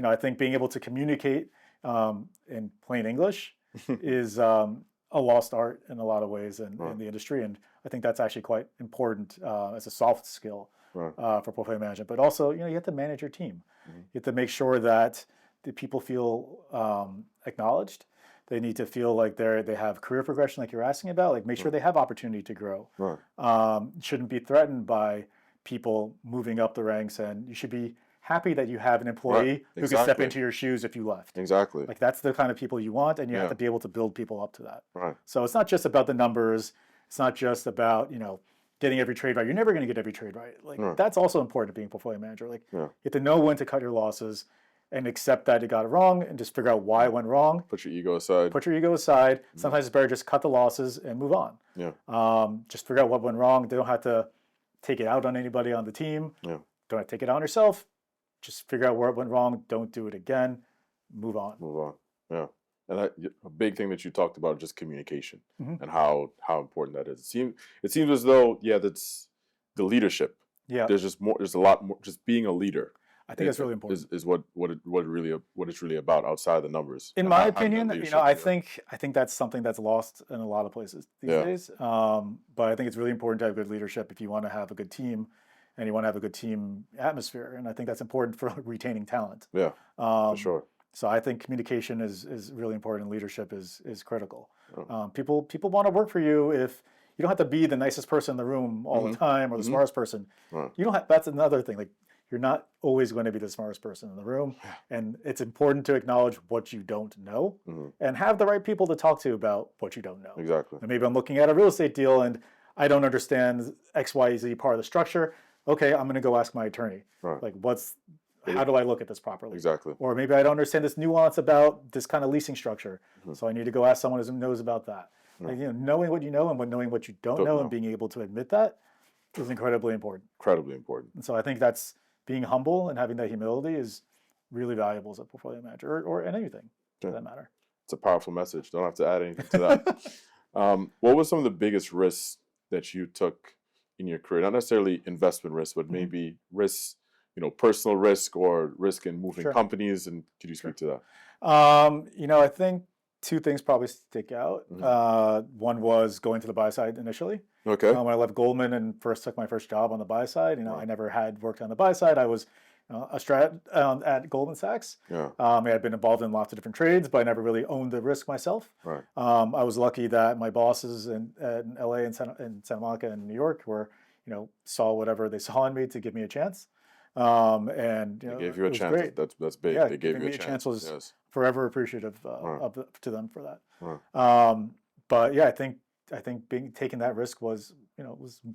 I think being able to communicate in plain English is a lost art in a lot of ways in the industry, and I think that's actually quite important as a soft skill for portfolio management. But also, you have to manage your team. You have to make sure that the people feel acknowledged. They need to feel like they have career progression, like you're asking about. Like make sure they have opportunity to grow. Shouldn't be threatened by people moving up the ranks, and you should be happy that you have an employee who can step into your shoes if you left. Exactly. Like that's the kind of people you want, and you have to be able to build people up to that. So it's not just about the numbers. It's not just about getting every trade right. You're never going to get every trade right. Like that's also important to being a portfolio manager. Like you have to know when to cut your losses and accept that you got it wrong and just figure out why it went wrong. Put your ego aside. Sometimes it's better just cut the losses and move on. Just figure out what went wrong. They don't have to take it out on anybody on the team. Don't have to take it out on yourself. Just figure out where it went wrong. Don't do it again. Move on. Yeah. And a big thing that you talked about, just communication and how important that is. It seems as though, that's the leadership. Yeah. There's a lot more, just being a leader. I think that's really important. Is what it's really about outside of the numbers. In my opinion, I think that's something that's lost in a lot of places these days. But I think it's really important to have good leadership if you want to have a good team, and you want to have a good team atmosphere. And I think that's important for retaining talent. Yeah, for sure. So I think communication is really important, and leadership is critical. People want to work for you if you don't have to be the nicest person in the room all the time or the smartest person. You don't have. That's another thing. Like. You're not always going to be the smartest person in the room, and it's important to acknowledge what you don't know and have the right people to talk to about what you don't know. Exactly. And maybe I'm looking at a real estate deal and I don't understand XYZ part of the structure. Okay, I'm going to go ask my attorney. Like, how do I look at this properly? Exactly. Or maybe I don't understand this nuance about this kind of leasing structure, so I need to go ask someone who knows about that. Like, knowing what you know and knowing what you don't know and being able to admit that is incredibly important. And so I think that's. Being humble and having that humility is really valuable as a portfolio manager or in anything for that matter. It's a powerful message. Don't have to add anything to that. What were some of the biggest risks that you took in your career? Not necessarily investment risk, but maybe risks, personal risk or risk in moving companies. And could you speak to that? I think two things probably stick out. One was going to the buy side initially. Okay. When I left Goldman and took my first job on the buy side, I never had worked on the buy side. I was a strat at Goldman Sachs. Yeah. I'd been involved in lots of different trades, but I never really owned the risk myself. Right. I was lucky that my bosses in LA and Santa Monica and New York were, saw whatever they saw in me to give me a chance. And they gave you a chance. Great. That's big. Yeah, they gave you a chance. Was yes. forever appreciative to them for that. Right. But yeah, I think taking that risk was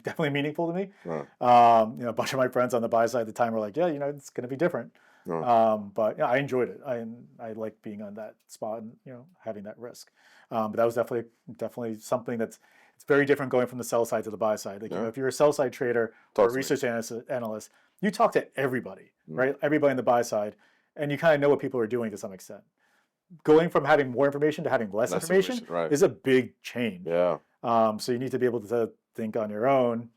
definitely meaningful to me. Right. A bunch of my friends on the buy side at the time were like, yeah, it's going to be different. Right. But yeah, I enjoyed it. I like being on that spot and having that risk. But that was definitely something it's very different going from the sell side to the buy side. Like, if you're a sell side trader or a research analyst, you talk to everybody, right? Everybody on the buy side, and you kind of know what people are doing to some extent. Going from having more information to having less information right. is a big change. Yeah. So you need to be able to think on your own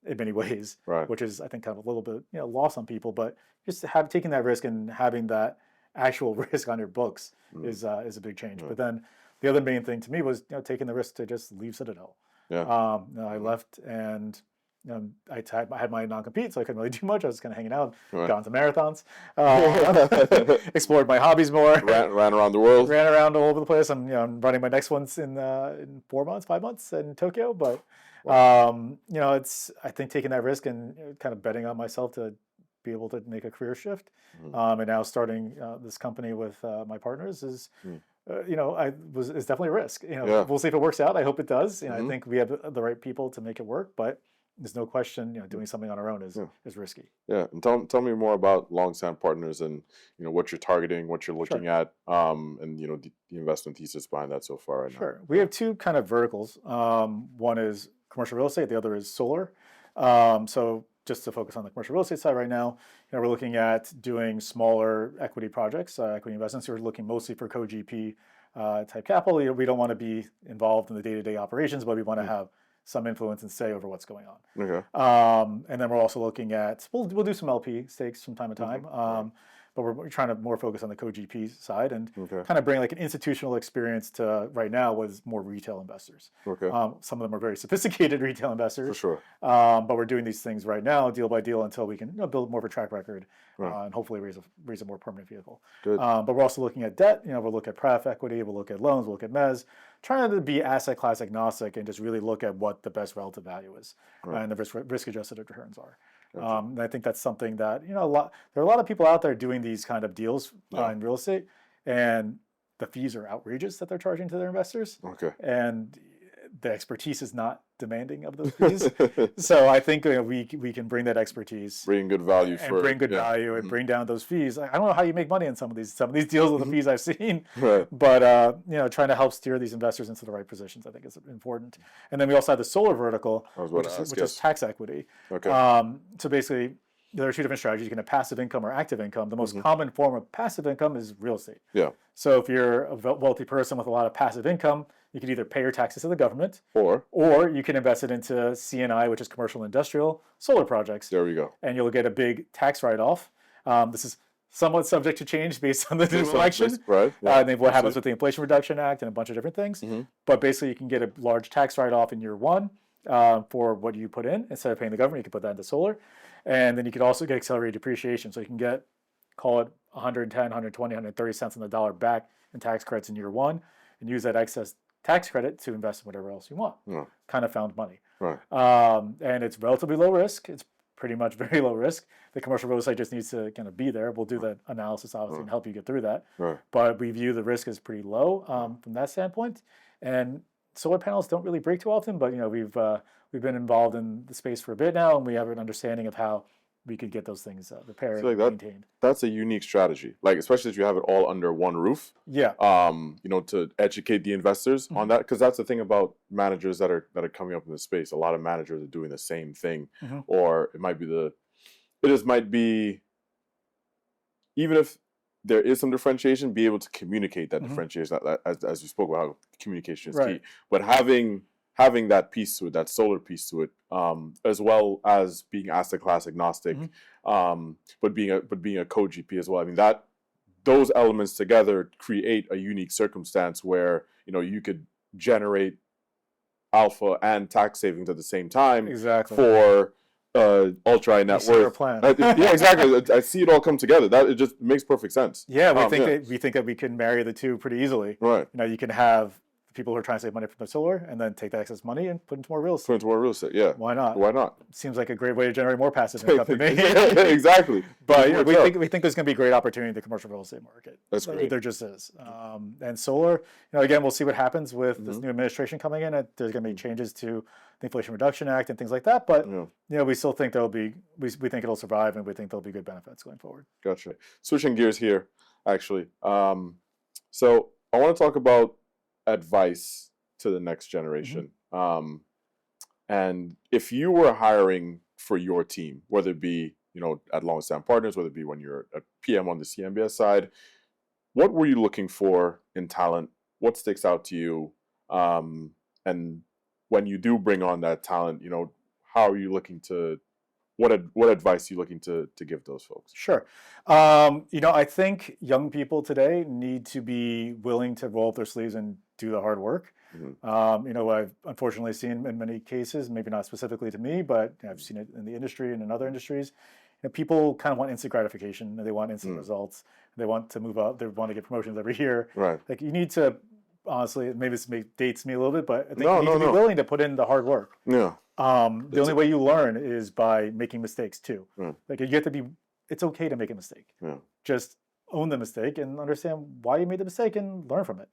in many ways, right. which is, I think, kind of a little bit lost on people. But just taking that risk and having that actual risk on your books is a big change. But then the other main thing to me was taking the risk to just leave Citadel. Yeah. I left and I had my non-compete, so I couldn't really do much. I was kind of hanging out, gone to marathons, explored my hobbies more. Ran around the world. Ran around all over the place. I'm running my next ones in 5 months in Tokyo. But it's I think taking that risk and kind of betting on myself to be able to make a career shift, and now starting this company with my partners is. It's definitely a risk. We'll see if it works out. I hope it does. I think we have the right people to make it work, but there's no question, doing something on our own is risky. Yeah, and tell me more about Longstand Partners and what you're targeting, what you're looking at, and the investment thesis behind that so far. Sure, we have two kind of verticals. One is commercial real estate. The other is solar. So just to focus on the commercial real estate side right now, we're looking at doing smaller equity projects, equity investments. We're looking mostly for co-GP type capital. We don't want to be involved in the day-to-day operations, but we want to have some influence and say over what's going on. Okay. And then we're also looking at, we'll do some LP stakes from time to time, but we're trying to more focus on the co-GP side and kind of bring like an institutional experience to right now with more retail investors. Okay. Some of them are very sophisticated retail investors. For sure. But we're doing these things right now, deal by deal, until we can build more of a track record and hopefully raise a more permanent vehicle. Good. But we're also looking at debt. We'll look at pref equity, we'll look at loans, we'll look at mezz, trying to be asset class agnostic and just really look at what the best relative value is and the risk adjusted returns are. Gotcha. And I think that's something that there are a lot of people out there doing these kind of deals in real estate, and the fees are outrageous that they're charging to their investors. Okay. And the expertise is not demanding of those fees. So I think we can bring that expertise, bring good value, value, and bring down those fees. I don't know how you make money on some of these deals with the fees I've seen, but trying to help steer these investors into the right positions, I think is important. And then we also have the solar vertical, which is tax equity. Okay. So basically, there are two different strategies. You can have passive income or active income. The most common form of passive income is real estate. Yeah. So if you're a wealthy person with a lot of passive income, you can either pay your taxes to the government, or you can invest it into CNI, which is commercial and industrial solar projects. There we go. And you'll get a big tax write-off. This is somewhat subject to change based on the new election. Right. Yeah, and then what happens with the Inflation Reduction Act and a bunch of different things. But basically, you can get a large tax write-off in year one for what you put in. Instead of paying the government, you can put that into solar. And then you could also get accelerated depreciation. So you can get, call it 110, 120, 130 cents on the dollar back in tax credits in year one, and use that excess tax credit to invest in whatever else you want. Kind of found money. Right. And it's relatively low risk. It's pretty much very low risk. The commercial real estate just needs to kind of be there. We'll do the analysis, obviously, and help you get through that. Right. But we view the risk as pretty low from that standpoint. And solar panels don't really break too often, but we've been involved in the space for a bit now, and we have an understanding of how we could get those things repaired and maintained. That's a unique strategy, like especially if you have it all under one roof. Yeah. To educate the investors on that, because that's the thing about managers that are coming up in the space. A lot of managers are doing the same thing, or it might be even if there is some differentiation, be able to communicate that differentiation. As you spoke about how communication is key, but having that piece to it, that solar piece to it, as well as being asset class agnostic, but being a co-GP as well. I mean, those elements together create a unique circumstance where you could generate alpha and tax savings at the same time. Exactly. For ultra high net worth. Plan. Yeah, exactly. I see it all come together. That it just makes perfect sense. Yeah, we think that we can marry the two pretty easily. Right. You can have people who are trying to save money from their solar and then take that excess money and put into more real estate. Yeah. Why not? Why not? Seems like a great way to generate more passive income to me. Exactly. But we think there's going to be great opportunity in the commercial real estate market. That's great. There just is. And solar, again, we'll see what happens with this new administration coming in. There's going to be changes to the Inflation Reduction Act and things like that. But we still think we think it'll survive, and we think there'll be good benefits going forward. Gotcha. Switching gears here, actually. So I want to talk about advice to the next generation. And if you were hiring for your team, whether it be at Long-Standing Partners, whether it be when you're a PM on the CMBS side, what were you looking for in talent? What sticks out to you? And when you do bring on that talent, how are you looking to? What advice are you looking to give those folks? Sure. I think young people today need to be willing to roll up their sleeves and do the hard work. What I've unfortunately seen in many cases, maybe not specifically to me, but I've seen it in the industry and in other industries. People kind of want instant gratification. They want instant results. They want to move up. They want to get promotions every year. Right. Like you need to, honestly, maybe this dates me a little bit, but I think you need to be willing to put in the hard work. Yeah. The only way you learn is by making mistakes too. Like you have to be. It's okay to make a mistake. Just own the mistake and understand why you made the mistake and learn from it.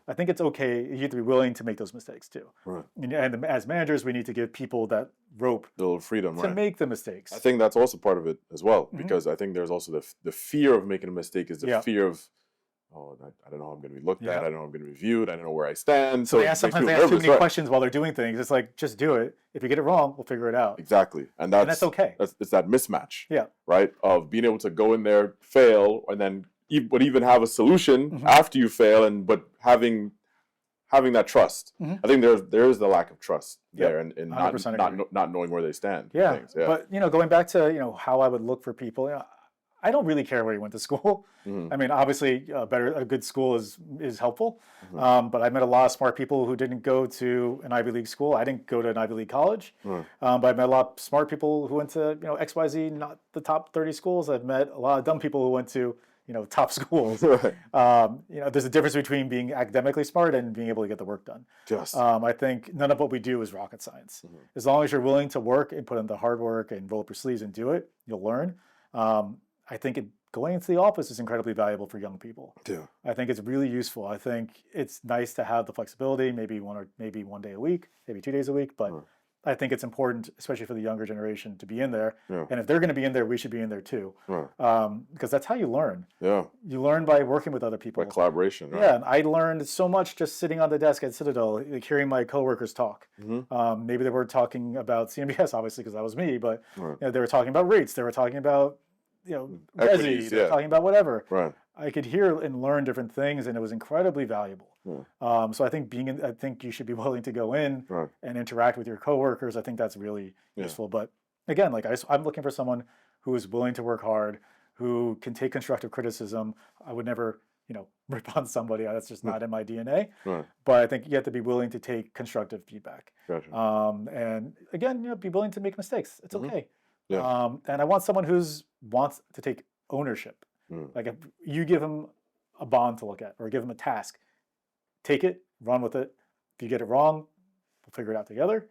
I think it's okay. You have to be willing to make those mistakes too. And as managers, we need to give people that rope, a little freedom, to make the mistakes. I think that's also part of it as well, because I think there's also the fear of making a mistake is the fear of, I don't know how I'm going to be looked at. I don't know how I'm going to be viewed. I don't know where I stand. So sometimes they ask too many questions while they're doing things. It's like, just do it. If you get it wrong, we'll figure it out. Exactly. And that's okay. It's that mismatch. Yeah. Right? Of being able to go in there, fail, and then even have a solution after you fail, but having that trust. I think there is the lack of trust there, and not knowing where they stand. Yeah. But going back to how I would look for people, I don't really care where you went to school. I mean, obviously, a good school is helpful. But I met a lot of smart people who didn't go to an Ivy League school. I didn't go to an Ivy League college. But I met a lot of smart people who went to XYZ, not the top 30 schools. I've met a lot of dumb people who went to top schools. There's a difference between being academically smart and being able to get the work done. I think none of what we do is rocket science. As long as you're willing to work and put in the hard work and roll up your sleeves and do it, you'll learn. I think going into the office is incredibly valuable for young people. I think it's really useful. I think it's nice to have the flexibility, maybe one day a week, maybe 2 days a week, but I think it's important, especially for the younger generation, to be in there. And if they're going to be in there, we should be in there too. Because that's how you learn. You learn by working with other people. By collaboration, right? Yeah, and I learned so much just sitting on the desk at Citadel, like hearing my coworkers talk. Maybe they were talking about CMBS, obviously, because that was me, but they were talking about rates. They were talking about Resi, they're talking about whatever. I could hear and learn different things, and it was incredibly valuable. So I think I think you should be willing to go in and interact with your coworkers. I think that's really useful. But again, like I'm looking for someone who is willing to work hard, who can take constructive criticism. I would never, rip on somebody. That's just not in my DNA. But I think you have to be willing to take constructive feedback. And again, be willing to make mistakes. It's okay. And I want someone wants to take ownership. Like if you give them a bond to look at or give them a task, take it, run with it. If you get it wrong, we'll figure it out together.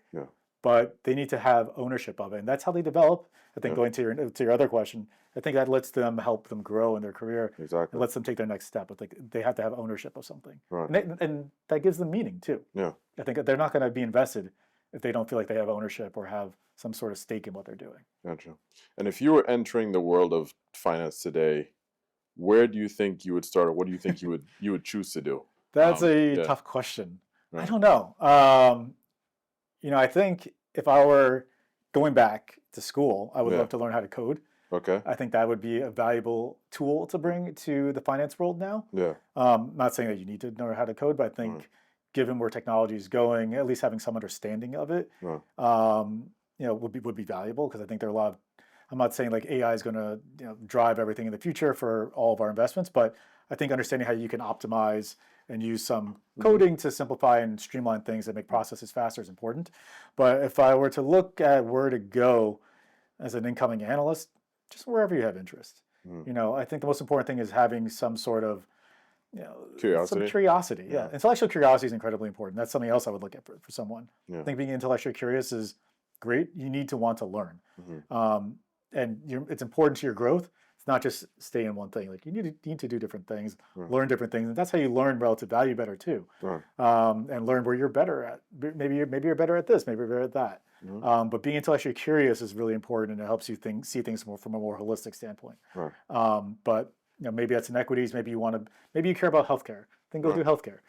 But they need to have ownership of it, and that's how they develop. I think going to your other question, I think that lets them help them grow in their career. It lets them take their next step. They have to have ownership of something, and that gives them meaning too. I think they're not going to be invested if they don't feel like they have ownership or have some sort of stake in what they're doing. Gotcha. And if you were entering the world of finance today, where do you think you would start, or what do you think you would choose to do? That's a tough question. I don't know. I think if I were going back to school, I would love to learn how to code. I think that would be a valuable tool to bring to the finance world now. Not saying that you need to know how to code, but I think given where technology is going, at least having some understanding of it, would be valuable, because I think there are a lot of, I'm not saying like AI is going to drive everything in the future for all of our investments, but I think understanding how you can optimize and use some coding to simplify and streamline things and make processes faster is important. But if I were to look at where to go, as an incoming analyst, just wherever you have interest. I think the most important thing is having some sort of curiosity. Some curiosity. Yeah. Intellectual curiosity is incredibly important. That's something else I would look at for someone. I think being intellectually curious is great. You need to want to learn. And it's important to your growth. It's not just stay in one thing. Like you need to do different things, learn different things, and that's how you learn relative value better too. And learn where you're better at. Maybe you're better at this. Maybe you're better at that. But being intellectually curious is really important, and it helps you see things from a more holistic standpoint. But maybe that's in equities. Maybe you care about healthcare. Then go do healthcare.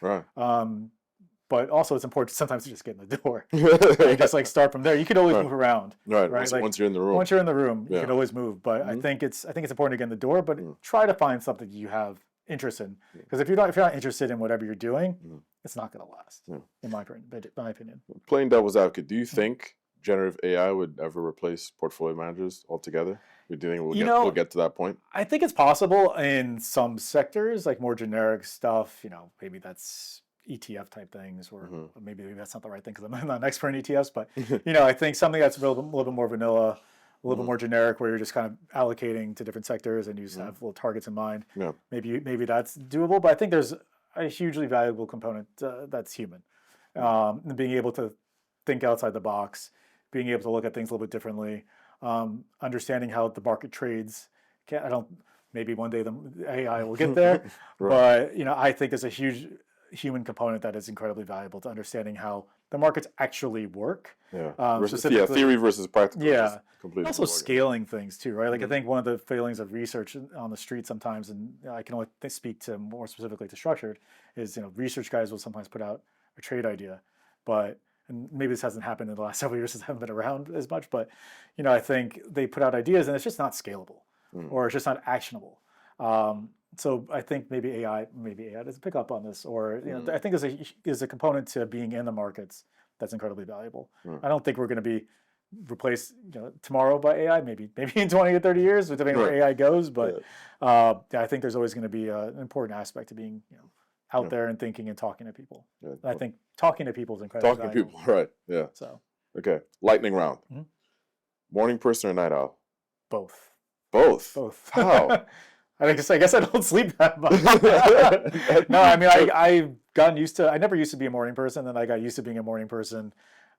But also it's important sometimes to just get in the door. And just like start from there. You can always move around. Right. Once you're in the room. Once you're in the room, you can always move. But I think it's important to get in the door, but try to find something you have interest in. Because if you're not interested in whatever you're doing, it's not going to last, in my opinion. Playing devil's advocate, do you think generative AI would ever replace portfolio managers altogether? We'll get to that point. I think it's possible in some sectors, like more generic stuff. Maybe that's ETF type things, or maybe that's not the right thing because I'm not an expert in ETFs. But I think something that's a little bit more vanilla, a little bit more generic, where you're just kind of allocating to different sectors and you just have little targets in mind. Maybe that's doable. But I think there's a hugely valuable component that's human, being able to think outside the box, being able to look at things a little bit differently, understanding how the market trades. Maybe one day the AI will get there, but I think there's a huge human component that is incredibly valuable to understanding how the markets actually work. Theory versus practical. Completely. Also scaling things too, right? Like I think one of the failings of research on the street sometimes, and I can only speak to more specifically to structured, is research guys will sometimes put out a trade idea, and maybe this hasn't happened in the last several years since I haven't been around as much, but I think they put out ideas and it's just not scalable or it's just not actionable. So I think maybe AI doesn't pick up on this, or I think there's a component to being in the markets that's incredibly valuable. I don't think we're going to be replaced tomorrow by AI. Maybe in 20 or 30 years, depending on where AI goes. But I think there's always going to be an important aspect to being out there and thinking and talking to people. I think talking to people is incredibly valuable. Talking to people, right? Yeah. So okay, lightning round. Morning person or night owl? Both. How? I guess I don't sleep that much. No, I mean I've gotten used to. I never used to be a morning person, and I got used to being a morning person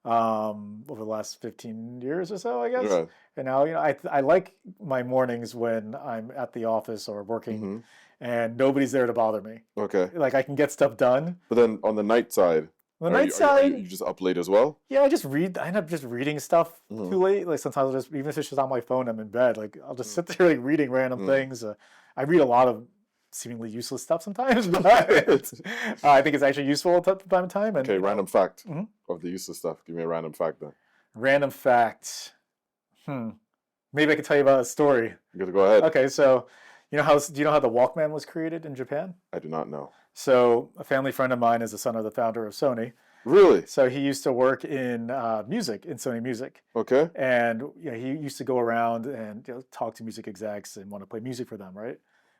over the last 15 years or so, I guess. Right. And now I like my mornings when I'm at the office or working, and nobody's there to bother me. Okay. Like I can get stuff done. But then on the night side. Are you just up late as well? Yeah, I end up just reading stuff too late. Like sometimes even if it's just on my phone, I'm in bed. Like I'll just sit there reading random things. I read a lot of seemingly useless stuff sometimes, but I think it's actually useful from time to time. And, okay, random fact of the useless stuff. Give me a random fact then. Random fact. Maybe I can tell you about a story. You got to go ahead. Okay, so do you know how the Walkman was created in Japan? I do not know. So a family friend of mine is the son of the founder of Sony. Really? So he used to work in music, in Sony Music. Okay. And he used to go around and talk to music execs and want to play music for them, right?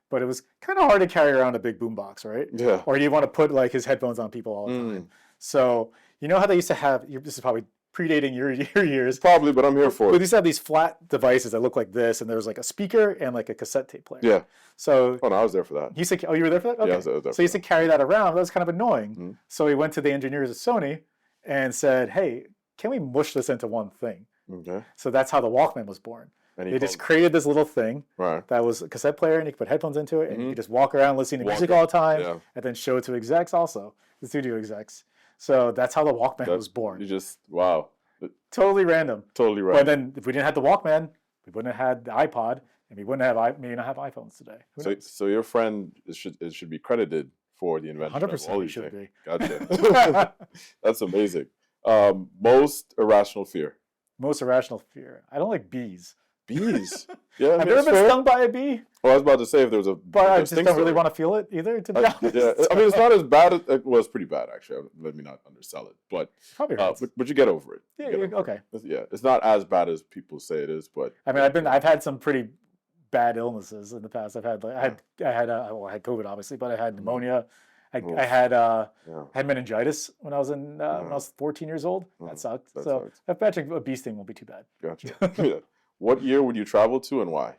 But it was kind of hard to carry around a big boombox, right? Yeah. Or you want to put like his headphones on people all the time. So how they used to have, this is probably predating your years. Probably, but I'm here for it. They used to have these flat devices that look like this, and there was like a speaker and like a cassette tape player. Yeah. So. Oh, no, I was there for that. You were there for that? Okay. Yeah, I was there so he used to carry that around. That was kind of annoying. So he went to the engineers at Sony and said, "Hey, can we mush this into one thing?" Okay. So that's how the Walkman was born. And they just created this little thing that was a cassette player, and you could put headphones into it, and you could just walk around listening to music all the time, and then show it to execs also, the studio execs. So that's how the Walkman was born. Wow. Totally random. Totally random. But then if we didn't have the Walkman, we wouldn't have had the iPod, and we wouldn't have maybe not have iPhones today. So your friend should be credited for the invention 100% of all these should things. be. Gotcha. That's amazing. Most irrational fear. Most irrational fear. I don't like bees. Bees? Yeah. Have you ever been stung by a bee? Well, I was about to say if there was a. But I just don't really want to feel it either, to be honest. Yeah, I mean it's not as bad as it was. Pretty bad actually. Let me not undersell it, but probably but you get over it. Yeah. Okay. Yeah, it's not as bad as people say it is, but. I mean, I've had some pretty bad illnesses in the past. I had COVID obviously, but I had pneumonia. I had meningitis when I was 14 years old. That sucked. So I imagine a bee sting won't be too bad. Gotcha. Yeah. What year would you travel to and why?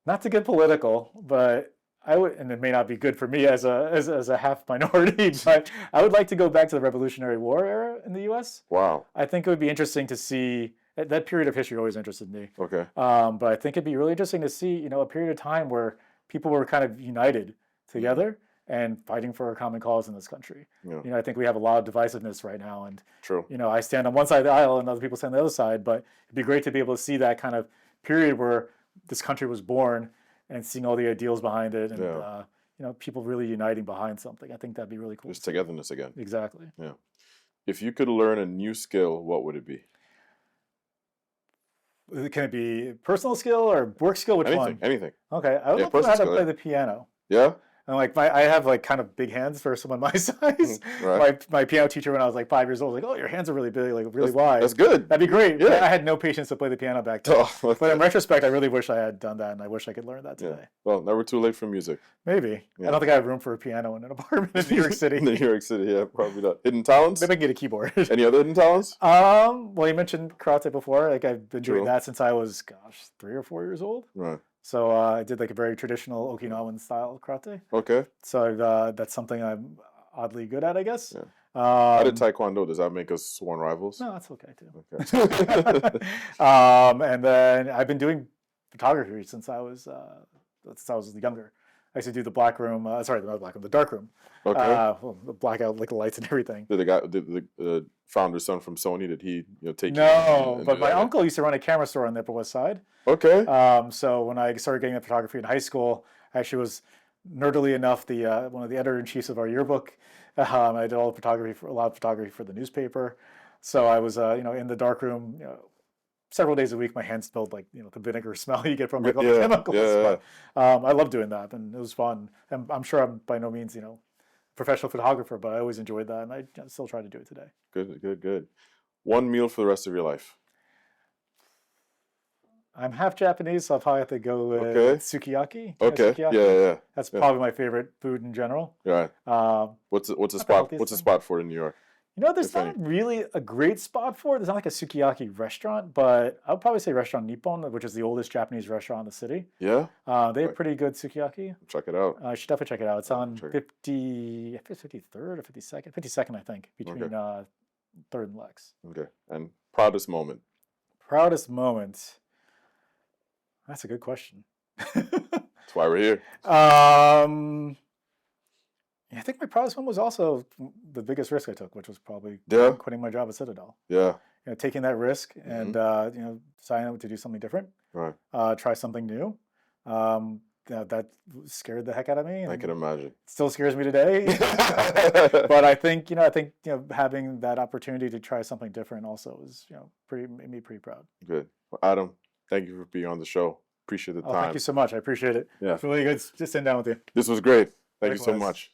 Not to get political, but I would, and it may not be good for me as a half minority, but I would like to go back to the Revolutionary War era in the U.S. Wow. I think it would be interesting to see that period of history. Always interested me. Okay. But I think it'd be really interesting to see, a period of time where people were kind of united together and fighting for a common cause in this country. Yeah. I think we have a lot of divisiveness right now, and True. I stand on one side of the aisle and other people stand on the other side. But it'd be great to be able to see that kind of period where this country was born and seeing all the ideals behind it, and people really uniting behind something. I think that'd be really cool. Just togetherness again. Exactly. Yeah. If you could learn a new skill, what would it be? Can it be personal skill or work skill? Which one? Anything. Okay, I would love to know how to play the piano. Yeah. And I have kind of big hands for someone my size. Right. My piano teacher when I was 5 years old was like, "Oh, your hands are really big, really wide." That's good. That'd be great. Yeah. I had no patience to play the piano back then. Oh, okay. But in retrospect, I really wish I had done that, and I wish I could learn that today. Yeah. Well, never too late for music. Maybe. Yeah. I don't think I have room for a piano in an apartment in New York City. New York City, yeah, probably not. Hidden talents? Maybe I can get a keyboard. Any other hidden talents? Well, you mentioned karate before. I've been doing that since I was, 3 or 4 years old. Right. So I did a very traditional Okinawan style karate. Okay. So that's something I'm oddly good at, I guess. Yeah. I did Taekwondo. Does that make us sworn rivals? No, that's okay too. Okay. And then I've been doing photography since I was younger. I used to do the black room. Sorry, not black room, the dark room. Okay. The blackout, the lights and everything. Did the founder's son from Sony, did he take No, you? but my uncle used to run a camera store on the Upper West Side. Okay. So when I started getting into photography in high school, I actually was nerdily enough one of the editor-in-chiefs of our yearbook. I did a lot of photography for the newspaper. So I was in the dark room several days a week. My hands smelled like the vinegar smell you get from all the chemicals. Yeah. But I love doing that, and it was fun. And I'm sure I'm by no means professional photographer, but I always enjoyed that, and I still try to do it today. Good. One meal for the rest of your life. I'm half Japanese, so I'll probably have to go with sukiyaki. Okay. Sukiyaki. Yeah. That's probably my favorite food in general. Right. What's a spot? What's a spot for it in New York? There's not really a great spot for it. There's not like a sukiyaki restaurant, but I would probably say Restaurant Nippon, which is the oldest Japanese restaurant in the city. Yeah. They have pretty good sukiyaki. Check it out. I should definitely check it out. It's on 53rd or 52nd. 52nd, I think, between 3rd and Lex. Okay. And proudest moment? Proudest moment? That's a good question. That's why we're here. I think my proudest one was also the biggest risk I took, which was probably quitting my job at Citadel. Yeah. Taking that risk and deciding to do something different. Right. Try something new. That scared the heck out of me. I can imagine. It still scares me today. But I think having that opportunity to try something different also is made me pretty proud. Good. Well, Adam, thank you for being on the show. Appreciate the time. Thank you so much. I appreciate it. Yeah. It's really good to sit down with you. This was great. Thank you so much.